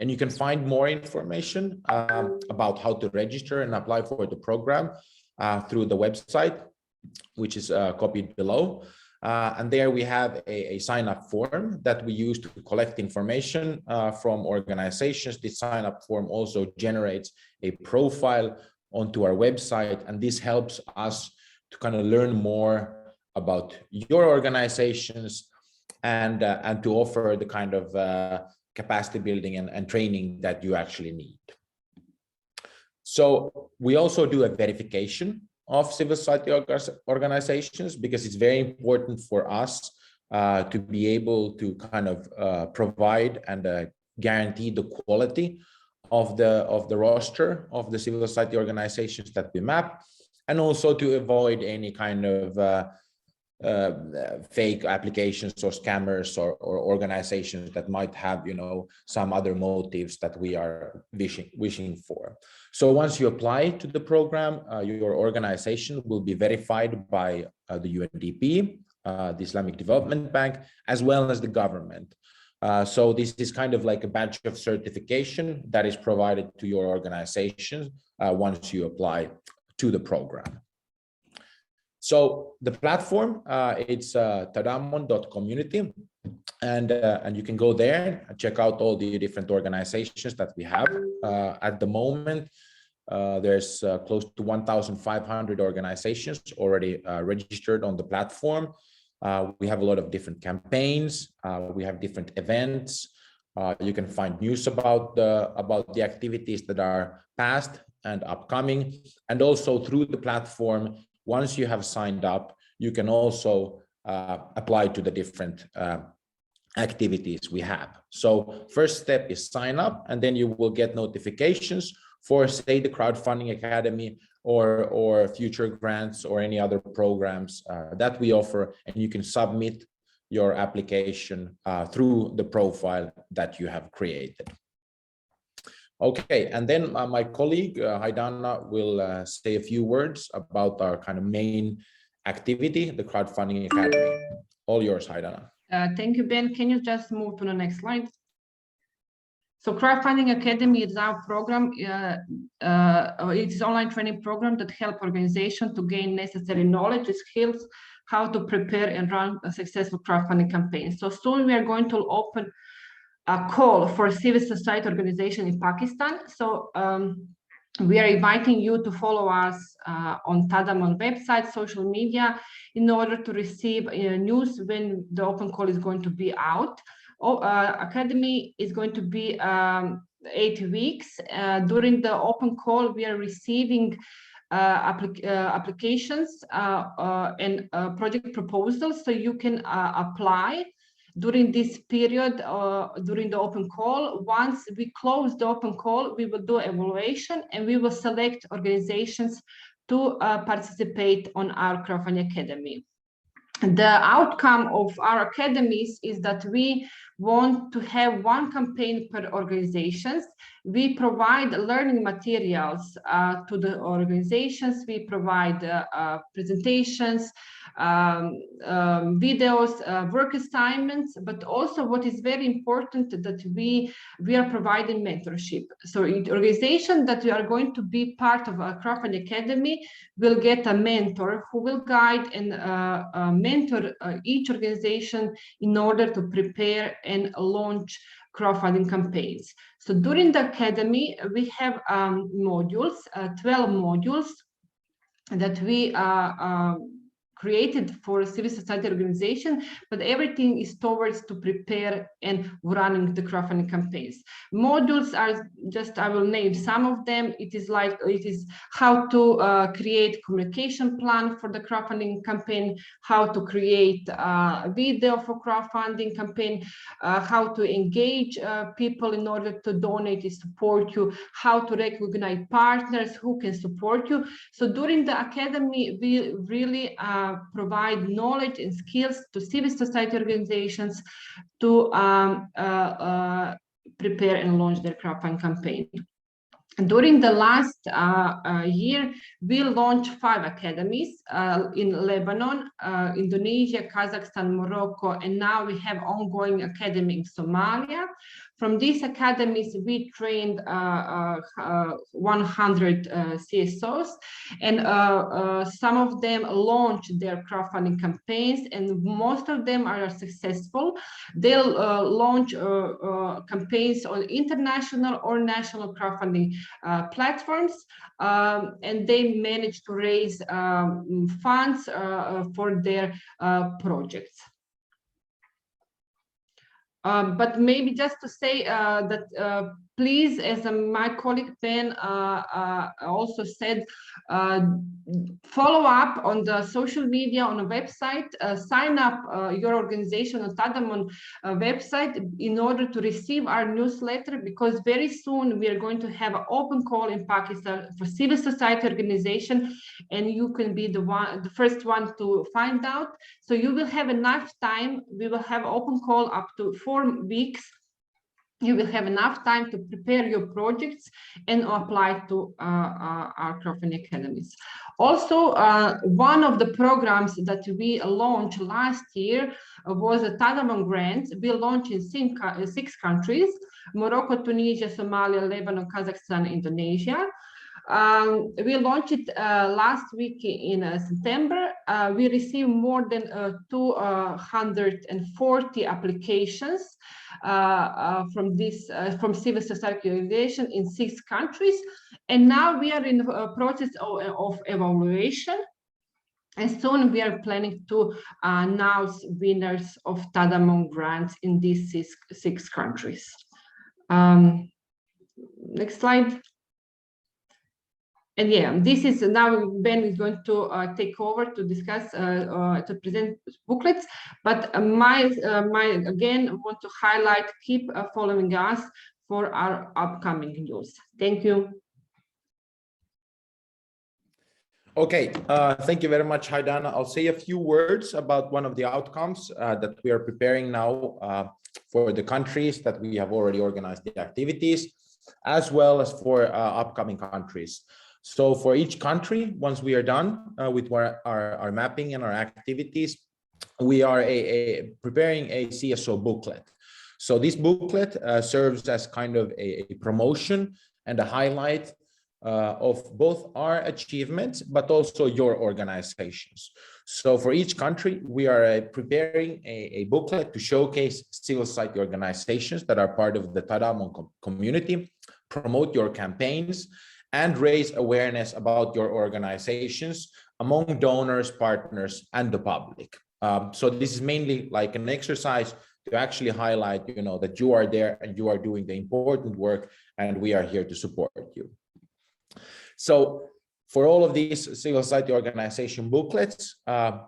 And you can find more information about how to register and apply for the program through the website, which is copied below. And there we have a sign-up form that we use to collect information from organizations. This sign-up form also generates a profile onto our website, and this helps us to kind of learn more about your organizations and to offer the kind of capacity building and training that you actually need. So we also do a verification of civil society organizations because it's very important for us to be able to kind of provide and guarantee the quality of the roster of the civil society organizations that we map, and also to avoid any kind of fake applications or scammers or organizations that might have, you know, some other motives that we are wishing for. So once you apply to the program, your organization will be verified by the UNDP, the Islamic Development Bank, as well as the government. So this is kind of like a badge of certification that is provided to your organization once you apply to the program. So the platform, it's tadamon.community, and you can go there and check out all the different organizations that we have. At the moment, there's close to 1,500 organizations already registered on the platform. We have a lot of different campaigns. We have different events. You can find news about the activities that are past and upcoming. And also through the platform, once you have signed up, you can also apply to the different activities we have. So first step is sign up, and then you will get notifications for, say, the Crowdfunding Academy or future grants or any other programs that we offer, and you can submit your application through the profile that you have created. Okay, and then my colleague Haidana will say a few words about our kind of main activity, the Crowdfunding Academy. All yours, Haidana. Thank you, Ben. Can you just move to the next slide? So Crowdfunding Academy is our program. It's an online training program that helps organizations to gain necessary knowledge and skills, how to prepare and run a successful crowdfunding campaign. So soon we are going to open a call for civil society organization in Pakistan. So we are inviting you to follow us on Tadamon website, social media, in order to receive news when the open call is going to be out. Academy is going to be 8 weeks. During the open call, we are receiving applications and project proposals, so you can apply during this period, during the open call. Once we close the open call, we will do evaluation and we will select organizations to participate on our Crowdfunding Academy. The outcome of our academies is that we want to have one campaign per organizations. We provide learning materials to the organizations. We provide presentations, videos, work assignments, but also what is very important that we are providing mentorship. So the organization that we are going to be part of our Crowdfunding Academy will get a mentor who will guide and mentor each organization in order to prepare and launch crowdfunding campaigns. So during the academy, we have modules, 12 modules that we created for civil society organization, but everything is towards to prepare and running the crowdfunding campaigns. Modules are just, I will name some of them. It is how to create communication plan for the crowdfunding campaign, how to create a video for crowdfunding campaign, how to engage people in order to donate and support you, how to recognize partners who can support you. So during the academy, we really provide knowledge and skills to civil society organizations to prepare and launch their crowdfunding campaign. During the last year, we launched 5 academies in Lebanon, Indonesia, Kazakhstan, Morocco, and now we have ongoing academy in Somalia. From these academies, we trained 100 CSOs, and some of them launched their crowdfunding campaigns, and most of them are successful. They'll launch campaigns on international or national crowdfunding platforms, and they managed to raise funds for their projects. But maybe just to say that please, as my colleague Ben also said, follow up on the social media, on the website, sign up your organization on Tadamon website in order to receive our newsletter, because very soon we are going to have an open call in Pakistan for civil society organization, and you can be the first one to find out. So you will have enough time. We will have open call up to 4 weeks. You will have enough time to prepare your projects and apply to our crowdfunding academies. Also, one of the programs that we launched last year was a Tatamine Grant. We launched in 6 countries: Morocco, Tunisia, Somalia, Lebanon, Kazakhstan, Indonesia. We launched it last week in September. We received more than 240 applications from civil society organization in 6 countries, and now we are in the process of evaluation. And soon we are planning to announce winners of Tadamon grants in these 6 countries. Next slide. And yeah, this is now Ben is going to take over to discuss, to present booklets. But again, I want to highlight, keep following us for our upcoming news. Thank you. Okay, thank you very much, Haidana. I'll say a few words about one of the outcomes that we are preparing now for the countries that we have already organized the activities, as well as for upcoming countries. So for each country, once we are done with our mapping and our activities, we are preparing a CSO booklet. So this booklet serves as kind of a promotion and a highlight of both our achievements, but also your organizations. So for each country, we are preparing a booklet to showcase civil society organizations that are part of the Tadamon community, promote your campaigns, and raise awareness about your organizations among donors, partners, and the public. So this is mainly like an exercise to actually highlight, that you are there and you are doing the important work, and we are here to support you. So for all of these civil society organization booklets,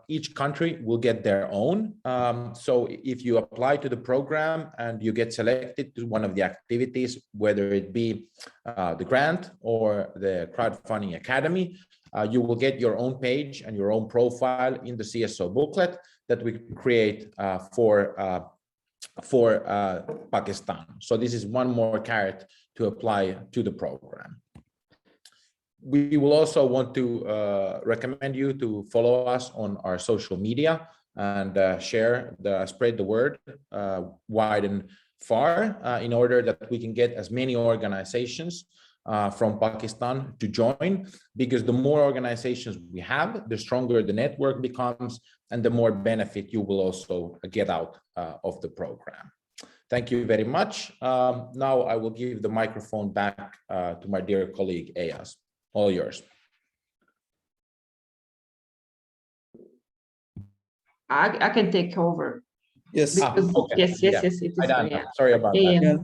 each country will get their own. So if you apply to the program and you get selected to one of the activities, whether it be the grant or the Crowdfunding Academy, you will get your own page and your own profile in the CSO booklet that we create for Pakistan. So this is one more carrot to apply to the program. We will also want to recommend you to follow us on our social media and spread the word wide and far in order that we can get as many organizations from Pakistan to join, because the more organizations we have, the stronger the network becomes and the more benefit you will also get out of the program. Thank you very much. Now I will give the microphone back to my dear colleague Eyas. All yours. I can take over. Yes. Okay. Yes. It is. Yeah. Sorry about that. Yeah,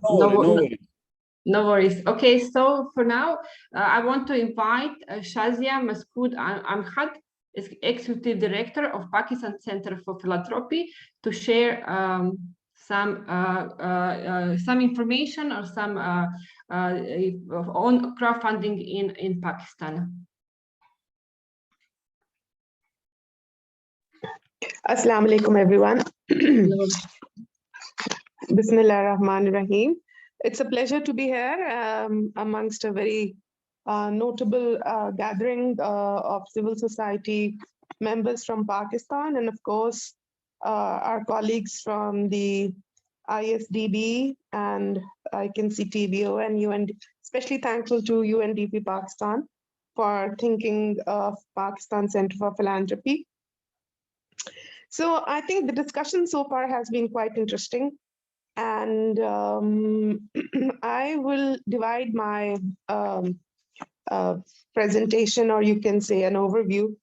no worries. Okay, so for now, I want to invite Shazia Maskud Amhad, Executive Director of Pakistan Center for Philanthropy, to share some information or some on crowdfunding in Pakistan. Assalamu alaikum, everyone. Bismillah ar-Rahman ar-Rahim. It's a pleasure to be here amongst a very notable gathering of civil society members from Pakistan, and of course our colleagues from the Isdp and I can see TBO and UND, especially thankful to UNDP Pakistan for thinking of Pakistan Center for Philanthropy. So I think the discussion so far has been quite interesting, and I will divide my presentation, or you can say an overview,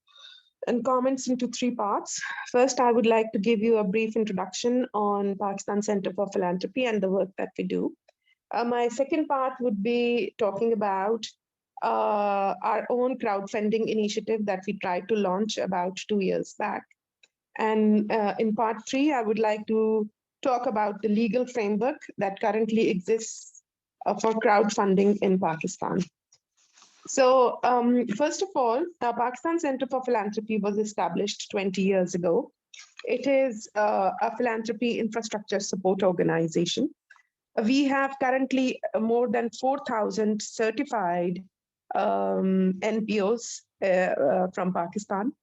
and comments into 3 parts. First, I would like to give you a brief introduction on Pakistan Center for Philanthropy and the work that we do. My second part would be talking about our own crowdfunding initiative that we tried to launch about 2 years back. And in part 3, I would like to talk about the legal framework that currently exists for crowdfunding in Pakistan. So first of all, the Pakistan Center for Philanthropy was established 20 years ago. It is a philanthropy infrastructure support organization. We have currently more than 4,000 certified NPOs from Pakistan.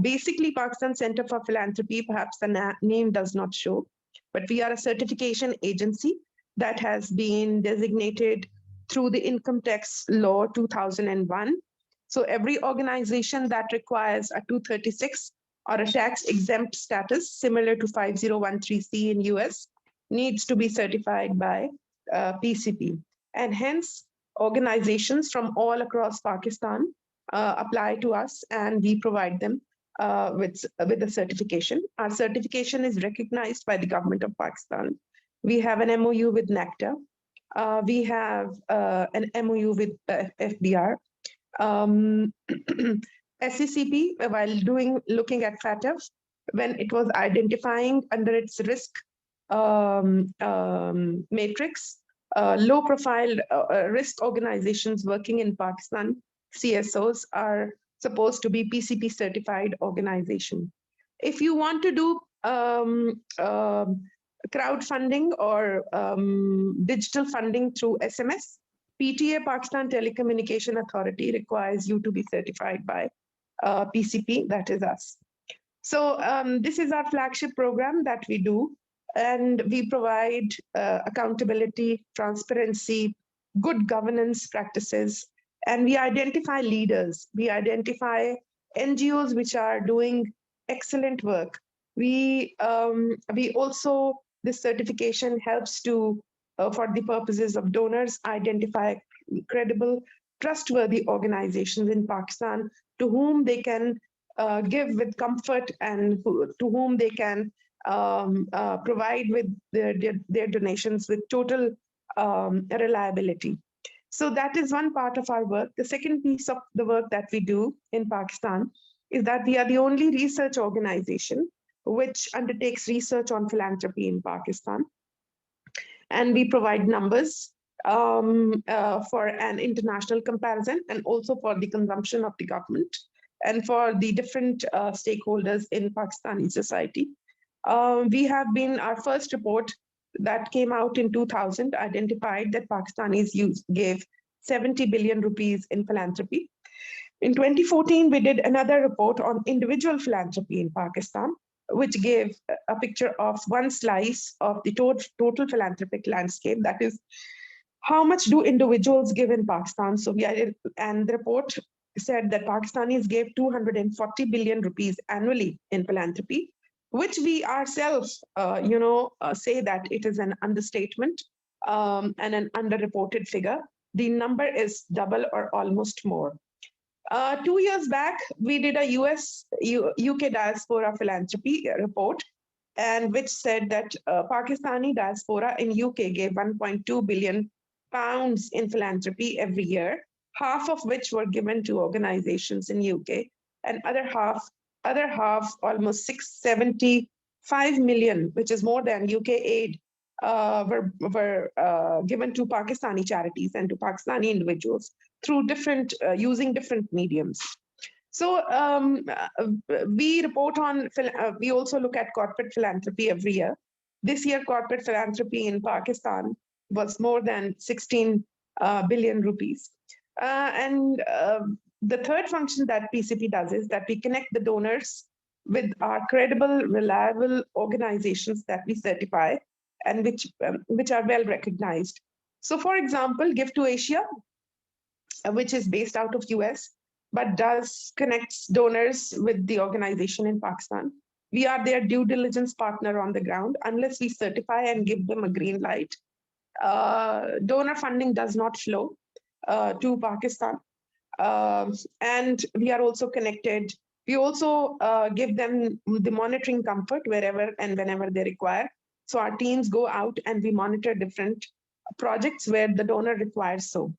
Basically, Pakistan Center for Philanthropy, perhaps the name does not show, but we are a certification agency that has been designated through the Income Tax Law 2001. So every organization that requires a 236 or a tax exempt status similar to 5013C in US needs to be certified by PCP. And hence, organizations from all across Pakistan apply to us and we provide them with a certification. Our certification is recognized by the government of Pakistan. We have an MOU with NACTA. We have an MOU with FBR. SCCP, while looking at FATF, when it was identifying under its risk matrix, low-profile risk organizations working in Pakistan, CSOs, are supposed to be PCP certified organization. If you want to do crowdfunding or digital funding through SMS, PTA, Pakistan Telecommunication Authority, requires you to be certified by PCP, that is us. So this is our flagship program that we do, and we provide accountability, transparency, good governance practices, and we identify leaders. We identify NGOs which are doing excellent work. We also, this certification helps to, for the purposes of donors, identify credible, trustworthy organizations in Pakistan to whom they can give with comfort and to whom they can provide with their donations with total reliability. So that is one part of our work. The second piece of the work that we do in Pakistan is that we are the only research organization which undertakes research on philanthropy in Pakistan. And we provide numbers for an international comparison and also for the consumption of the government and for the different stakeholders in Pakistani society. We have been, our first report that came out in 2000 identified that Pakistanis gave 70 billion rupees in philanthropy. In 2014, we did another report on individual philanthropy in Pakistan, which gave a picture of one slice of the total philanthropic landscape. That is, how much do individuals give in Pakistan? So and the report said that Pakistanis gave 240 billion rupees annually in philanthropy, which we ourselves, say that it is an understatement and an underreported figure. The number is double or almost more. 2 years back, we did a UK diaspora philanthropy report, and which said that Pakistani diaspora in UK gave 1.2 billion pounds in philanthropy every year, half of which were given to organizations in UK, and other half, almost 675 million, which is more than UK aid, were given to Pakistani charities and to Pakistani individuals through different, using different mediums. So we report on, we also look at corporate philanthropy every year. This year, corporate philanthropy in Pakistan was more than 16 billion rupees. The third function that PCP does is that we connect the donors with our credible, reliable organizations that we certify and which are well recognized. So for example, Give to Asia, which is based out of US, but connects donors with the organization in Pakistan. We are their due diligence partner on the ground. Unless we certify and give them a green light, donor funding does not flow to Pakistan. And we are also connected. We also give them the monitoring comfort wherever and whenever they require. So our teams go out and we monitor different projects where the donor requires so.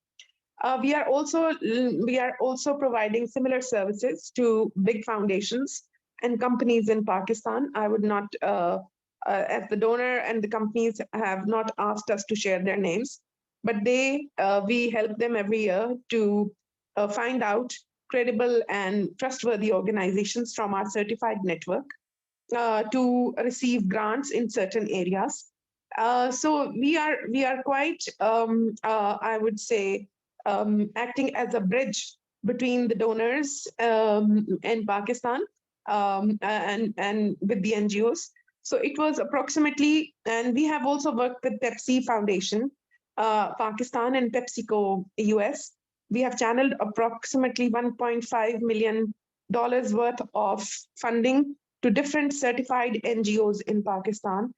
We are also providing similar services to big foundations and companies in Pakistan. I would not, as the donor and the companies have not asked us to share their names, but we help them every year to find out credible and trustworthy organizations from our certified network to receive grants in certain areas. So we are quite, I would say, acting as a bridge between the donors in Pakistan and with the NGOs. So it was approximately, and we have also worked with Pepsi Foundation, Pakistan, and PepsiCo US. We have channeled approximately $1.5 million worth of funding to different certified NGOs in Pakistan,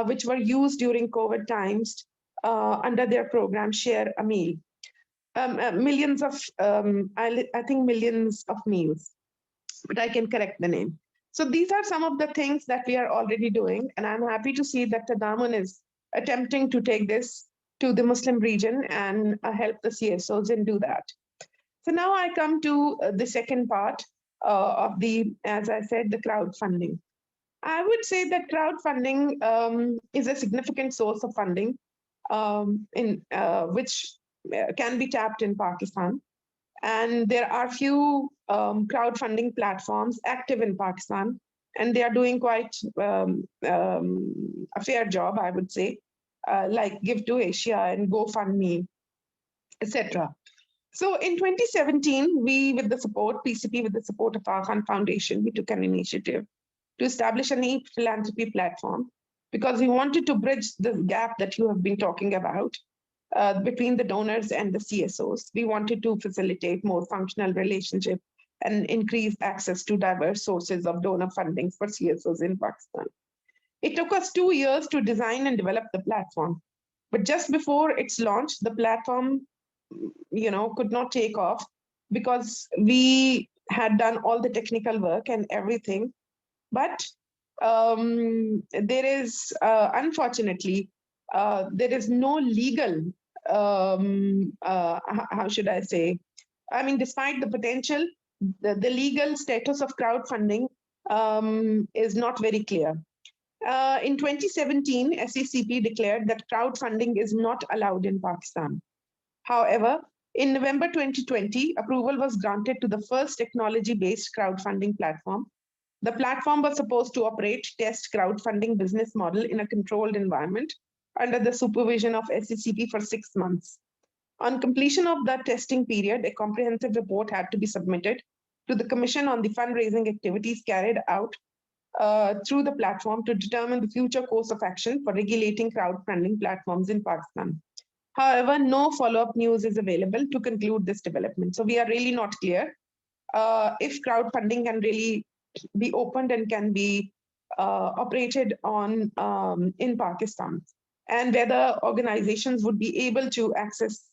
which were used during COVID times under their program Share a Meal. Millions of, I think millions of meals, but I can correct the name. So these are some of the things that we are already doing, and I'm happy to see that Tadamon is attempting to take this to the Muslim region and help the CSOs in do that. So now I come to the second part of the, as I said, the crowdfunding. I would say that crowdfunding is a significant source of funding which can be tapped in Pakistan. And there are few crowdfunding platforms active in Pakistan, and they are doing quite a fair job, I would say, like Give to Asia and GoFundMe, etc. So in 2017, we, with the support, PCP, with the support of our Foundation, we took an initiative to establish a philanthropy platform because we wanted to bridge the gap that you have been talking about between the donors and the CSOs. We wanted to facilitate more functional relationship and increase access to diverse sources of donor funding for CSOs in Pakistan. It took us 2 years to design and develop the platform, but just before its launch, the platform, could not take off because we had done all the technical work and everything. But there is, unfortunately, there is no legal, how should I say? I mean, despite the potential, the legal status of crowdfunding is not very clear. In 2017, SECP declared that crowdfunding is not allowed in Pakistan. However, in November 2020, approval was granted to the first technology-based crowdfunding platform. The platform was supposed to operate test crowdfunding business model in a controlled environment under the supervision of SECP for 6 months. On completion of that testing period, a comprehensive report had to be submitted to the Commission on the fundraising activities carried out through the platform to determine the future course of action for regulating crowdfunding platforms in Pakistan. However, no follow-up news is available to conclude this development. So we are really not clear if crowdfunding can really be opened and can be operated on in Pakistan, and whether organizations would be able to access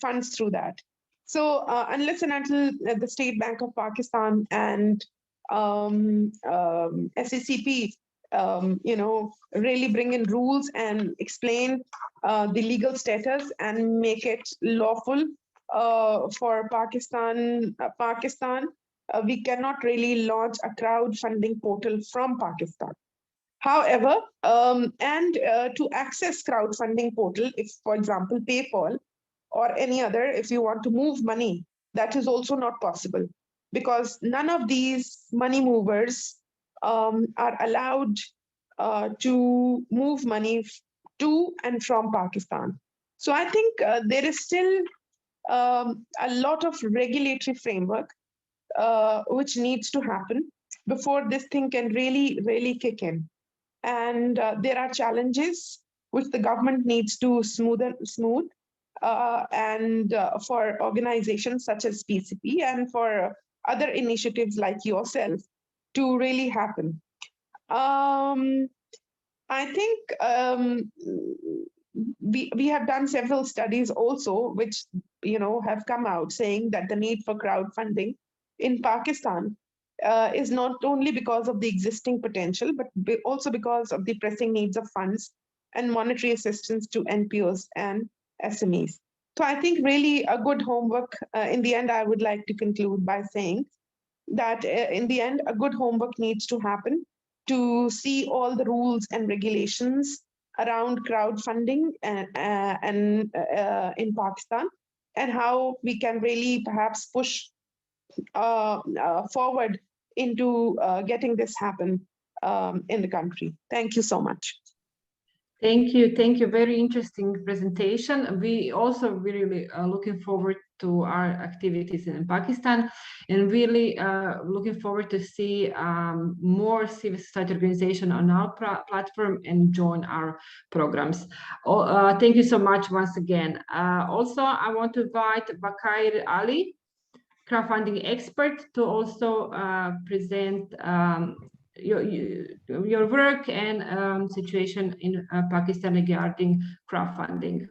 funds through that. So unless and until the State Bank of Pakistan and SECP, really bring in rules and explain the legal status and make it lawful for Pakistan, we cannot really launch a crowdfunding portal from Pakistan. However, to access crowdfunding portal, if, for example, PayPal or any other, if you want to move money, that is also not possible because none of these money movers are allowed to move money to and from Pakistan. So I think there is still a lot of regulatory framework which needs to happen before this thing can really kick in. And there are challenges which the government needs to smooth for organizations such as PCP and for other initiatives like yourself to really happen. I think we have done several studies also, which have come out saying that the need for crowdfunding in Pakistan is not only because of the existing potential, but also because of the pressing needs of funds and monetary assistance to NPOs and SMEs. So I think really a good homework. In the end, I would like to conclude by saying that in the end, a good homework needs to happen to see all the rules and regulations around crowdfunding and in Pakistan, and how we can really perhaps push forward into getting this happen in the country. Thank you so much. Thank you. Thank you. Very interesting presentation. We also really looking forward to our activities in Pakistan, and really looking forward to see more civil society organization on our platform and join our programs. Thank you so much once again. Also, I want to invite Bakair Ali, crowdfunding expert, to also present your work and situation in Pakistan regarding crowdfunding.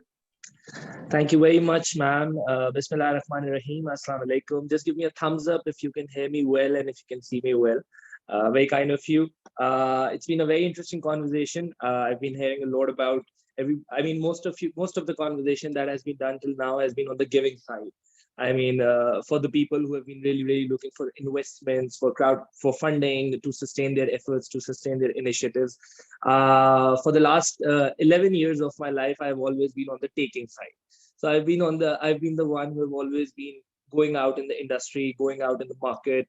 Thank you very much, ma'am. Bismillah ar-Rahman ar-Rahim. Assalamu alaikum. Just give me a thumbs up if you can hear me well and if you can see me well. Very kind of you. It's been a very interesting conversation. I've been hearing a lot about most of the conversation that has been done till now has been on the giving side. For the people who have been really looking for investments, for funding to sustain their efforts, to sustain their initiatives. For the last 11 years of my life, I've always been on the taking side. So I've been the one who have always been going out in the industry, going out in the market,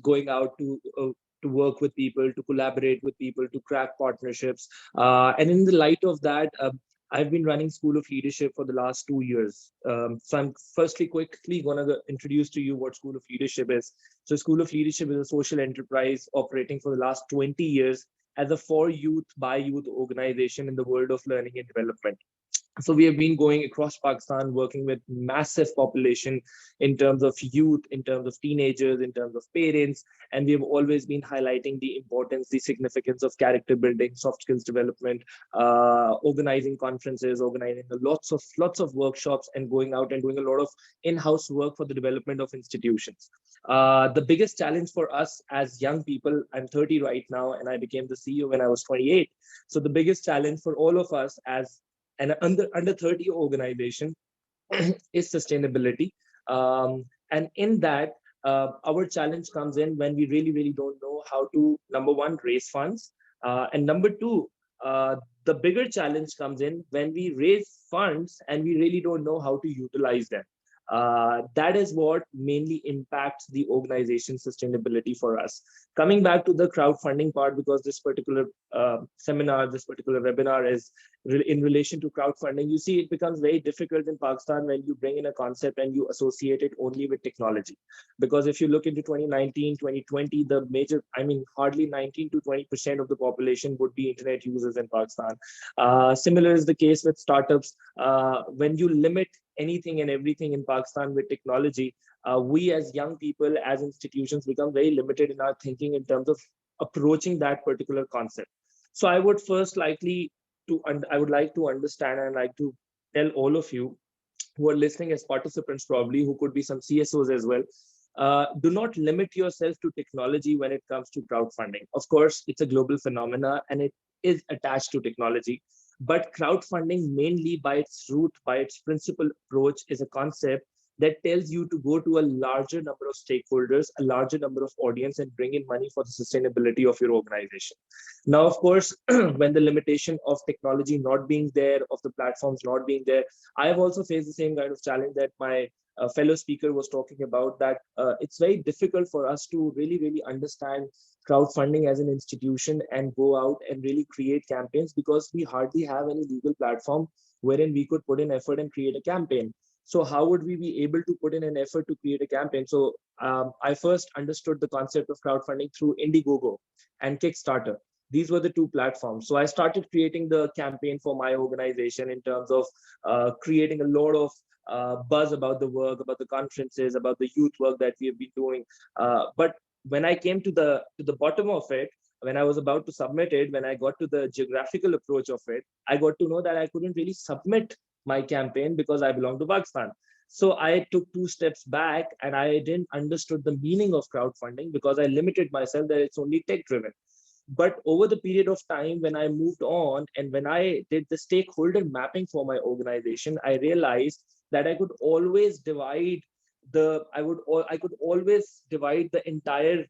going out to work with people, to collaborate with people, to crack partnerships. And in the light of that, I've been running School of Leadership for the last 2 years. So I'm firstly quickly going to introduce to you what School of Leadership is. So School of Leadership is a social enterprise operating for the last 20 years as a for youth, by youth organization in the world of learning and development. So we have been going across Pakistan, working with massive population in terms of youth, in terms of teenagers, in terms of parents. And we have always been highlighting the importance, the significance of character building, soft skills development, organizing conferences, organizing lots of workshops, and going out and doing a lot of in-house work for the development of institutions. The biggest challenge for us as young people, I'm 30 right now, and I became the CEO when I was 28. So the biggest challenge for all of us as an under 30 organization is sustainability. And in that, our challenge comes in when we really don't know how to, number one, raise funds. And number two, the bigger challenge comes in when we raise funds and we really don't know how to utilize them. That is what mainly impacts the organization sustainability for us. Coming back to the crowdfunding part, because this particular seminar, this particular webinar is in relation to crowdfunding, you see it becomes very difficult in Pakistan when you bring in a concept and you associate it only with technology. Because if you look into 2019, 2020, the major, hardly 19 to 20% of the population would be internet users in Pakistan. Similar is the case with startups. When you limit anything and everything in Pakistan with technology, we as young people, as institutions, become very limited in our thinking in terms of approaching that particular concept. So I would first like to understand and like to tell all of you who are listening as participants, probably who could be some CSOs as well, do not limit yourself to technology when it comes to crowdfunding. Of course, it's a global phenomena and it is attached to technology. But crowdfunding, mainly by its root, by its principal approach, is a concept that tells you to go to a larger number of stakeholders, a larger number of audience, and bring in money for the sustainability of your organization. Now, of course, when the limitation of technology not being there, of the platforms not being there, I have also faced the same kind of challenge that my fellow speaker was talking about, that it's very difficult for us to really understand crowdfunding as an institution and go out and really create campaigns, because we hardly have any legal platform wherein we could put in effort and create a campaign. So how would we be able to put in an effort to create a campaign? So I first understood the concept of crowdfunding through Indiegogo and Kickstarter. These were the two platforms. So I started creating the campaign for my organization in terms of creating a lot of buzz about the work, about the conferences, about the youth work that we have been doing. But when I came to the bottom of it, when I was about to submit it, when I got to the geographical approach of it, I got to know that I couldn't really submit my campaign because I belong to Pakistan. So I took 2 steps back and I didn't understood the meaning of crowdfunding, because I limited myself that it's only tech driven. But over the period of time, when I moved on and when I did the stakeholder mapping for my organization, I realized that I could always divide I could always divide the entire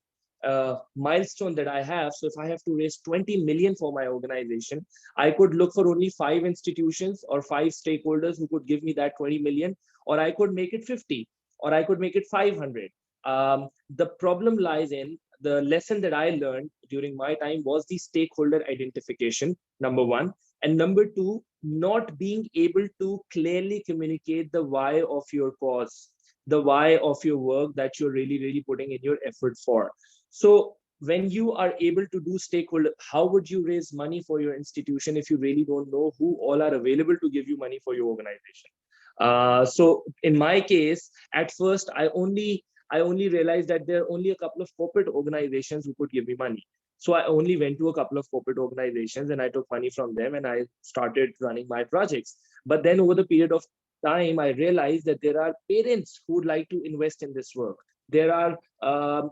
milestone that I have. So if I have to raise 20 million for my organization, I could look for only 5 institutions or 5 stakeholders who could give me that 20 million, or I could make it 50, or I could make it 500. The problem lies in the lesson that I learned during my time was the stakeholder identification, number one. And number two, not being able to clearly communicate the why of your cause, the why of your work that you're really, really putting in your effort for. So when you are able to do stakeholder, how would you raise money for your institution if you really don't know who all are available to give you money for your organization? So in my case, at first, I only realized that there are only a couple of corporate organizations who could give me money. So I only went to a couple of corporate organizations and I took money from them and I started running my projects. But then over the period of time, I realized that there are parents who would like to invest in this work. There are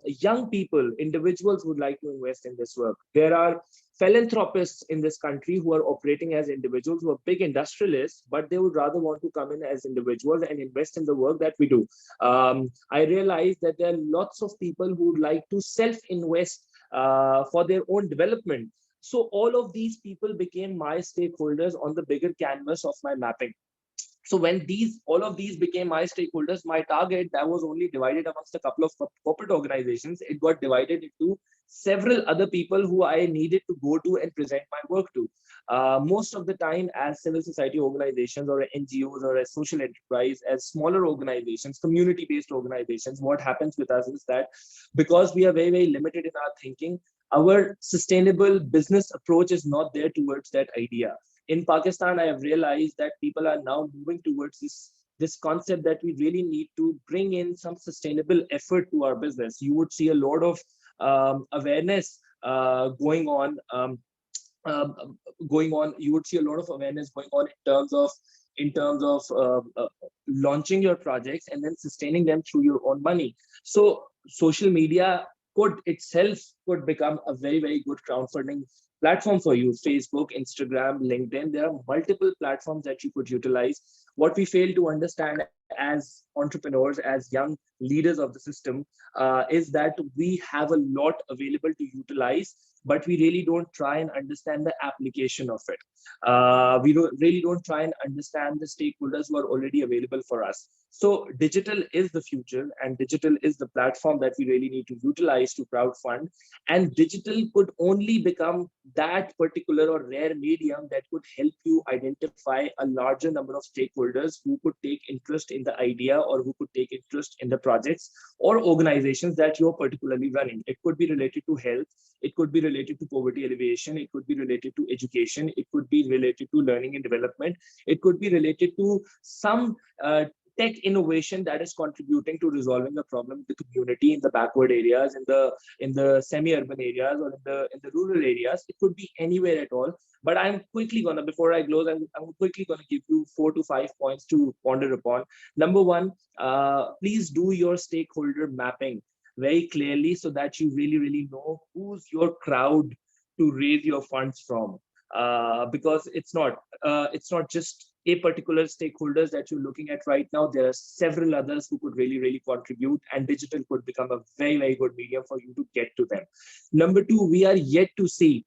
young people, individuals who would like to invest in this work. There are philanthropists in this country who are operating as individuals, who are big industrialists, but they would rather want to come in as individuals and invest in the work that we do. I realized that there are lots of people who would like to self-invest for their own development. So all of these people became my stakeholders on the bigger canvas of my mapping. So when all of these became my stakeholders, my target that was only divided amongst a couple of corporate organizations, it got divided into several other people who I needed to go to and present my work to. Most of the time, as civil society organizations or NGOs or as social enterprise, as smaller organizations, community-based organizations, what happens with us is that because we are very, very limited in our thinking, our sustainable business approach is not there towards that idea. In Pakistan, I have realized that people are now moving towards this concept that we really need to bring in some sustainable effort to our business. You would see a lot of awareness going on. You would see a lot of awareness going on in terms of launching your projects and then sustaining them through your own money. So social media itself could become a very, very good crowdfunding platform for you. Facebook, Instagram, LinkedIn, there are multiple platforms that you could utilize. What we fail to understand as entrepreneurs, as young leaders of the system, is that we have a lot available to utilize, but we really don't try and understand the application of it. We really don't try and understand the stakeholders who are already available for us. So digital is the future, and digital is the platform that we really need to utilize to crowdfund. And digital could only become that particular or rare medium that could help you identify a larger number of stakeholders who could take interest in the idea or who could take interest in the projects or organizations that you're particularly running. It could be related to health, it could be related to poverty alleviation, it could be related to education, it could be related to learning and development, it could be related to some tech innovation that is contributing to resolving the problem in the community, in the backward areas, in the semi-urban areas, or in the rural areas. It could be anywhere at all. But I'm quickly gonna, before I close, I'm quickly gonna give you 4 to 5 points to ponder upon. Number one, please do your stakeholder mapping very clearly so that you really, really know who's your crowd to raise your funds from. Because it's not just a particular stakeholders that you're looking at right now. There are several others who could really, really contribute, and digital could become a very, very good medium for you to get to them. Number two, we are yet to see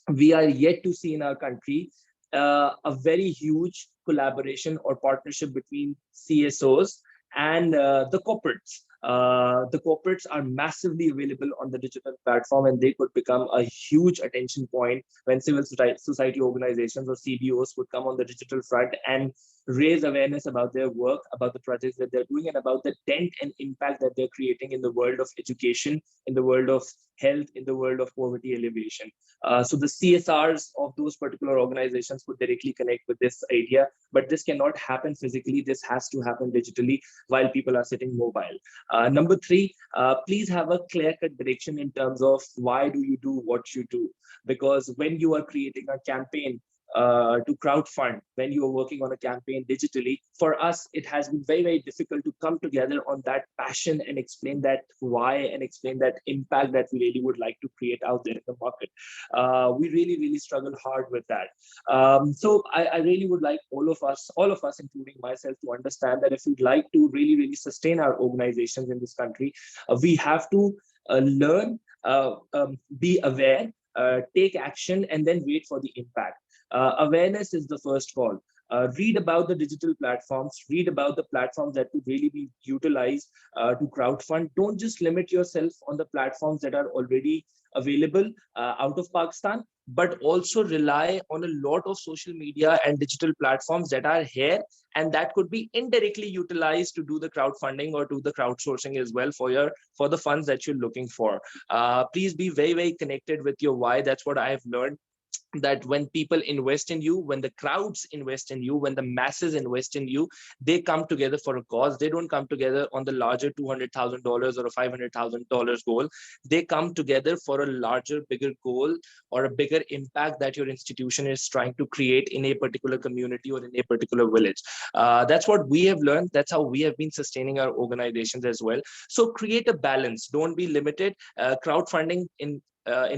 in our country a very huge collaboration or partnership between CSOs and the corporates. The corporates are massively available on the digital platform, and they could become a huge attention point when civil society organizations or CBOs would come on the digital front and raise awareness about their work, about the projects that they're doing, and about the dent and impact that they're creating in the world of education, in the world of health, in the world of poverty alleviation. So the CSRs of those particular organizations would directly connect with this idea, but this cannot happen physically. This has to happen digitally while people are sitting mobile. Number three, please have a clear-cut direction in terms of why do you do what you do, because when you are creating a campaign, to crowdfund when you are working on a campaign digitally, for us, it has been very, very difficult to come together on that passion and explain that why and explain that impact that we really would like to create out there in the market. We really, really struggle hard with that. So I really would like all of us, including myself, to understand that if we'd like to really, really sustain our organizations in this country, we have to learn, be aware, take action, and then wait for the impact. Awareness is the first call. Read about the digital platforms, read about the platforms that could really be utilized to crowdfund. Don't just limit yourself on the platforms that are already available out of Pakistan, but also rely on a lot of social media and digital platforms that are here and that could be indirectly utilized to do the crowdfunding or do the crowdsourcing as well for the funds that you're looking for. Please be very, very connected with your why. That's what I've learned, that when people invest in you, when the crowds invest in you, when the masses invest in you, they come together for a cause. They don't come together on the larger $200,000 or a $500,000 goal. They come together for a larger, bigger goal or a bigger impact that your institution is trying to create in a particular community or in a particular village. That's what we have learned. That's how we have been sustaining our organizations as well. So create a balance. Don't be limited. Crowdfunding, in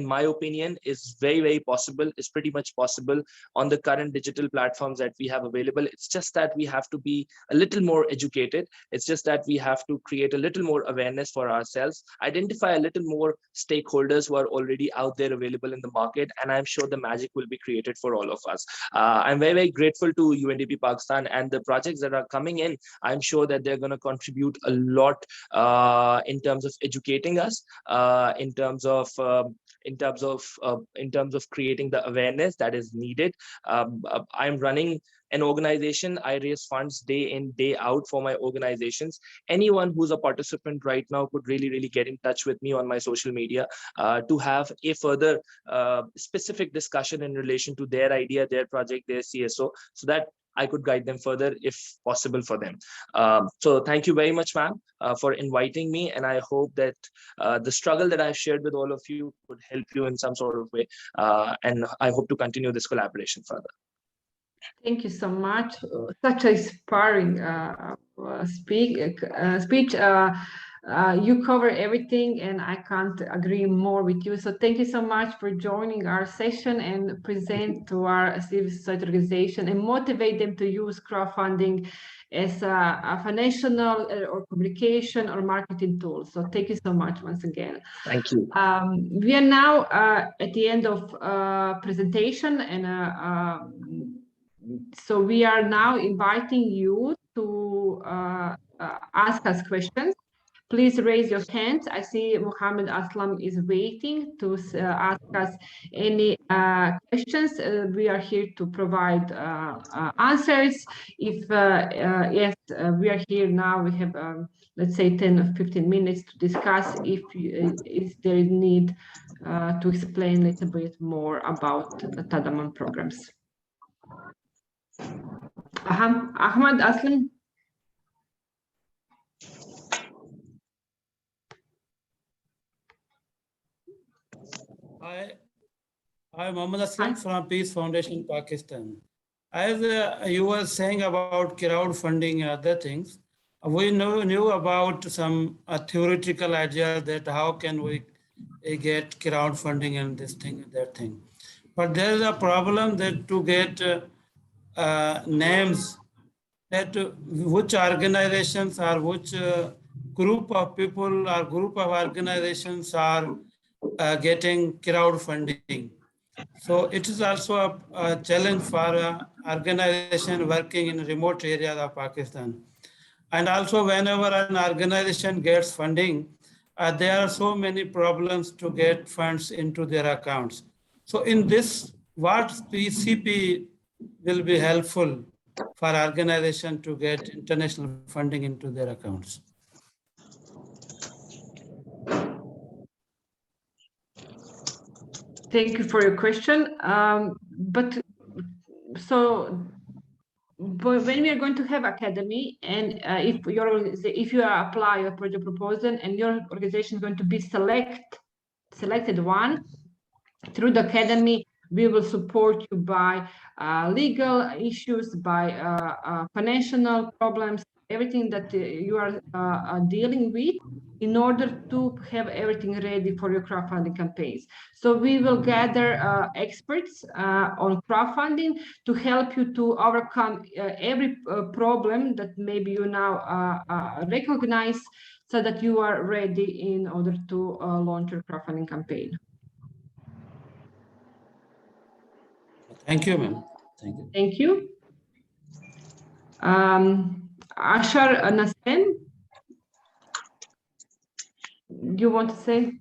my opinion, is very, very possible. It's pretty much possible on the current digital platforms that we have available. It's just that we have to be a little more educated. It's just that we have to create a little more awareness for ourselves, identify a little more stakeholders who are already out there available in the market, and I'm sure the magic will be created for all of us. I'm very, very grateful to UNDP Pakistan and the projects that are coming in. I'm sure that they're going to contribute a lot in terms of educating us, in terms of creating the awareness that is needed. I'm running an organization. I raise funds day in, day out for my organizations. Anyone who's a participant right now could really, really get in touch with me on my social media to have a further specific discussion in relation to their idea, their project, their CSO, so that I could guide them further if possible for them. So thank you very much, ma'am, for inviting me. And I hope that the struggle that I've shared with all of you would help you in some sort of way. And I hope to continue this collaboration further. Thank you so much. Such a inspiring speech. You cover everything, and I can't agree more with you. So thank you so much for joining our session and present to our civil society organization and motivate them to use crowdfunding as a financial or communication or marketing tool. So thank you so much once again. Thank you. We are now at the end of presentation, and so we are now inviting you to ask us questions. Please raise your hands. I see Muhammad Aslam is waiting to ask us any questions. We are here to provide answers. If yes, we are here now. We have, let's say, 10 or 15 minutes to discuss if there is need to explain a little bit more about the Tadamon programs. Ahmad Aslam. I'm Mohammad Aslam from Peace Foundation, Pakistan. As you were saying about crowdfunding and other things, we knew about some theoretical idea that how can we get crowdfunding and this thing and that thing. But there is a problem that to get names, that which organizations or which group of people or group of organizations are getting crowdfunding. So it is also a challenge for an organization working in remote areas of Pakistan. And also whenever an organization gets funding, there are so many problems to get funds into their accounts. So in this, what PCP will be helpful for organization to get international funding into their accounts? Thank you for your question. But when we are going to have academy, and if you apply a project proposal and your organization is going to be selected one through the academy, We will support you by legal issues, by financial problems, everything that you are dealing with, in order to have everything ready for your crowdfunding campaigns. So we will gather experts on crowdfunding to help you to overcome every problem that maybe you now recognize, so that you are ready in order to launch your crowdfunding campaign. Thank you, ma'am. Thank you. Thank you. Ashar Nassem, you want to say?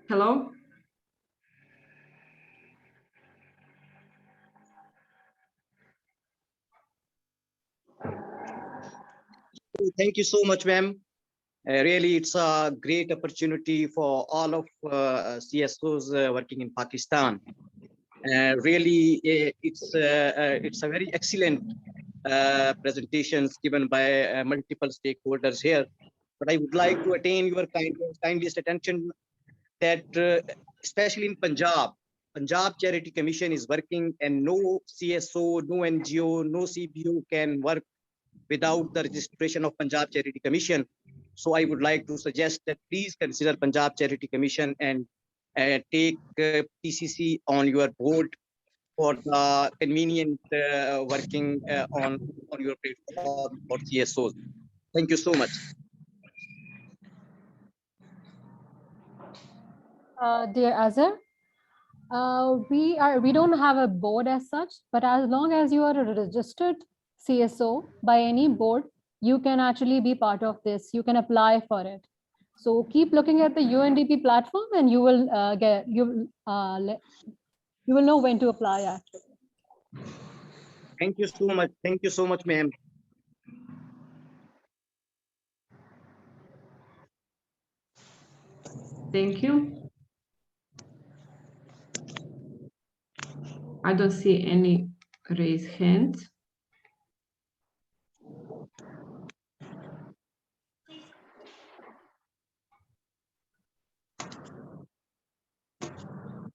Hello? Thank you so much, ma'am. Really, it's a great opportunity for all of CSOs working in Pakistan. Really, it's a very excellent presentations given by multiple stakeholders here. But I would like to attain your kindest attention that especially in Punjab Charity Commission is working, and no CSO, no NGO, no CBO can work without the registration of Punjab Charity Commission. So I would like to suggest that please consider Punjab Charity Commission and take PCC on your board for the convenient working on your platform for CSOs. Thank you so much. Dear Azhar, we don't have a board as such, but as long as you are a registered CSO by any board, you can actually be part of this. You can apply for it. So keep looking at the UNDP platform, and you will know when to apply actually. Thank you so much. Thank you so much, ma'am. Thank you. I don't see any raised hands.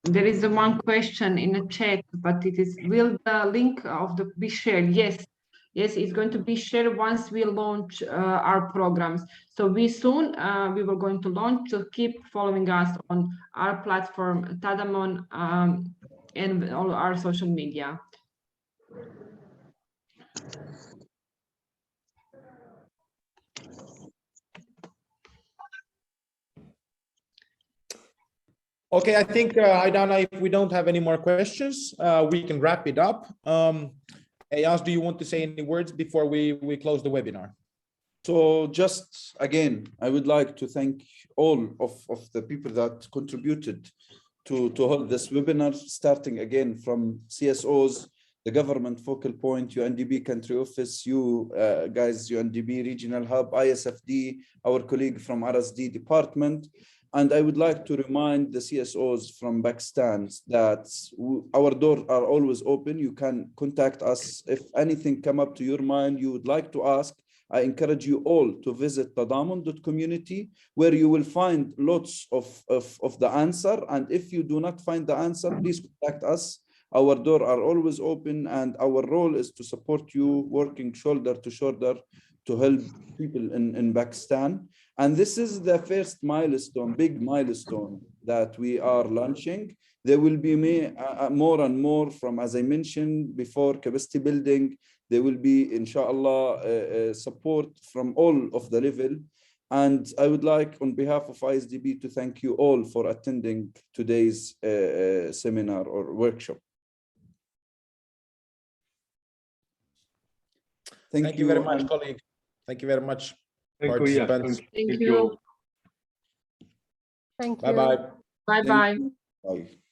There is one question in the chat, but it is, will the link of the be shared? Yes, it's going to be shared once we launch our programs. So we soon we were going to launch. So keep following us on our platform, Tadamon, and all our social media. Okay, I think, Aidana, if we don't have any more questions, we can wrap it up. Ayaz, do you want to say any words before we close the webinar? So just again, I would like to thank all of the people that contributed to hold this webinar, starting again from CSOs, the government focal point, UNDP country office, you guys, UNDP regional hub, ISFD, our colleague from RSD department. And I would like to remind the CSOs from Pakistan that our doors are always open. You can contact us if anything come up to your mind you would like to ask. I encourage you all to visit tadamon.community, where you will find lots of the answer. And if you do not find the answer, please contact us. Our doors are always open, and our role is to support you, working shoulder to shoulder to help people in Pakistan. And this is the first milestone, big milestone that we are launching. There will be more and more from, as I mentioned before, capacity building. There will be, inshallah, support from all of the level. And I would like, on behalf of Isdp, to thank you all for attending today's seminar or workshop. Thank you very much, colleague. Thank you very much, participants. Thank you. Thank you. Bye-bye. Bye-bye. Bye.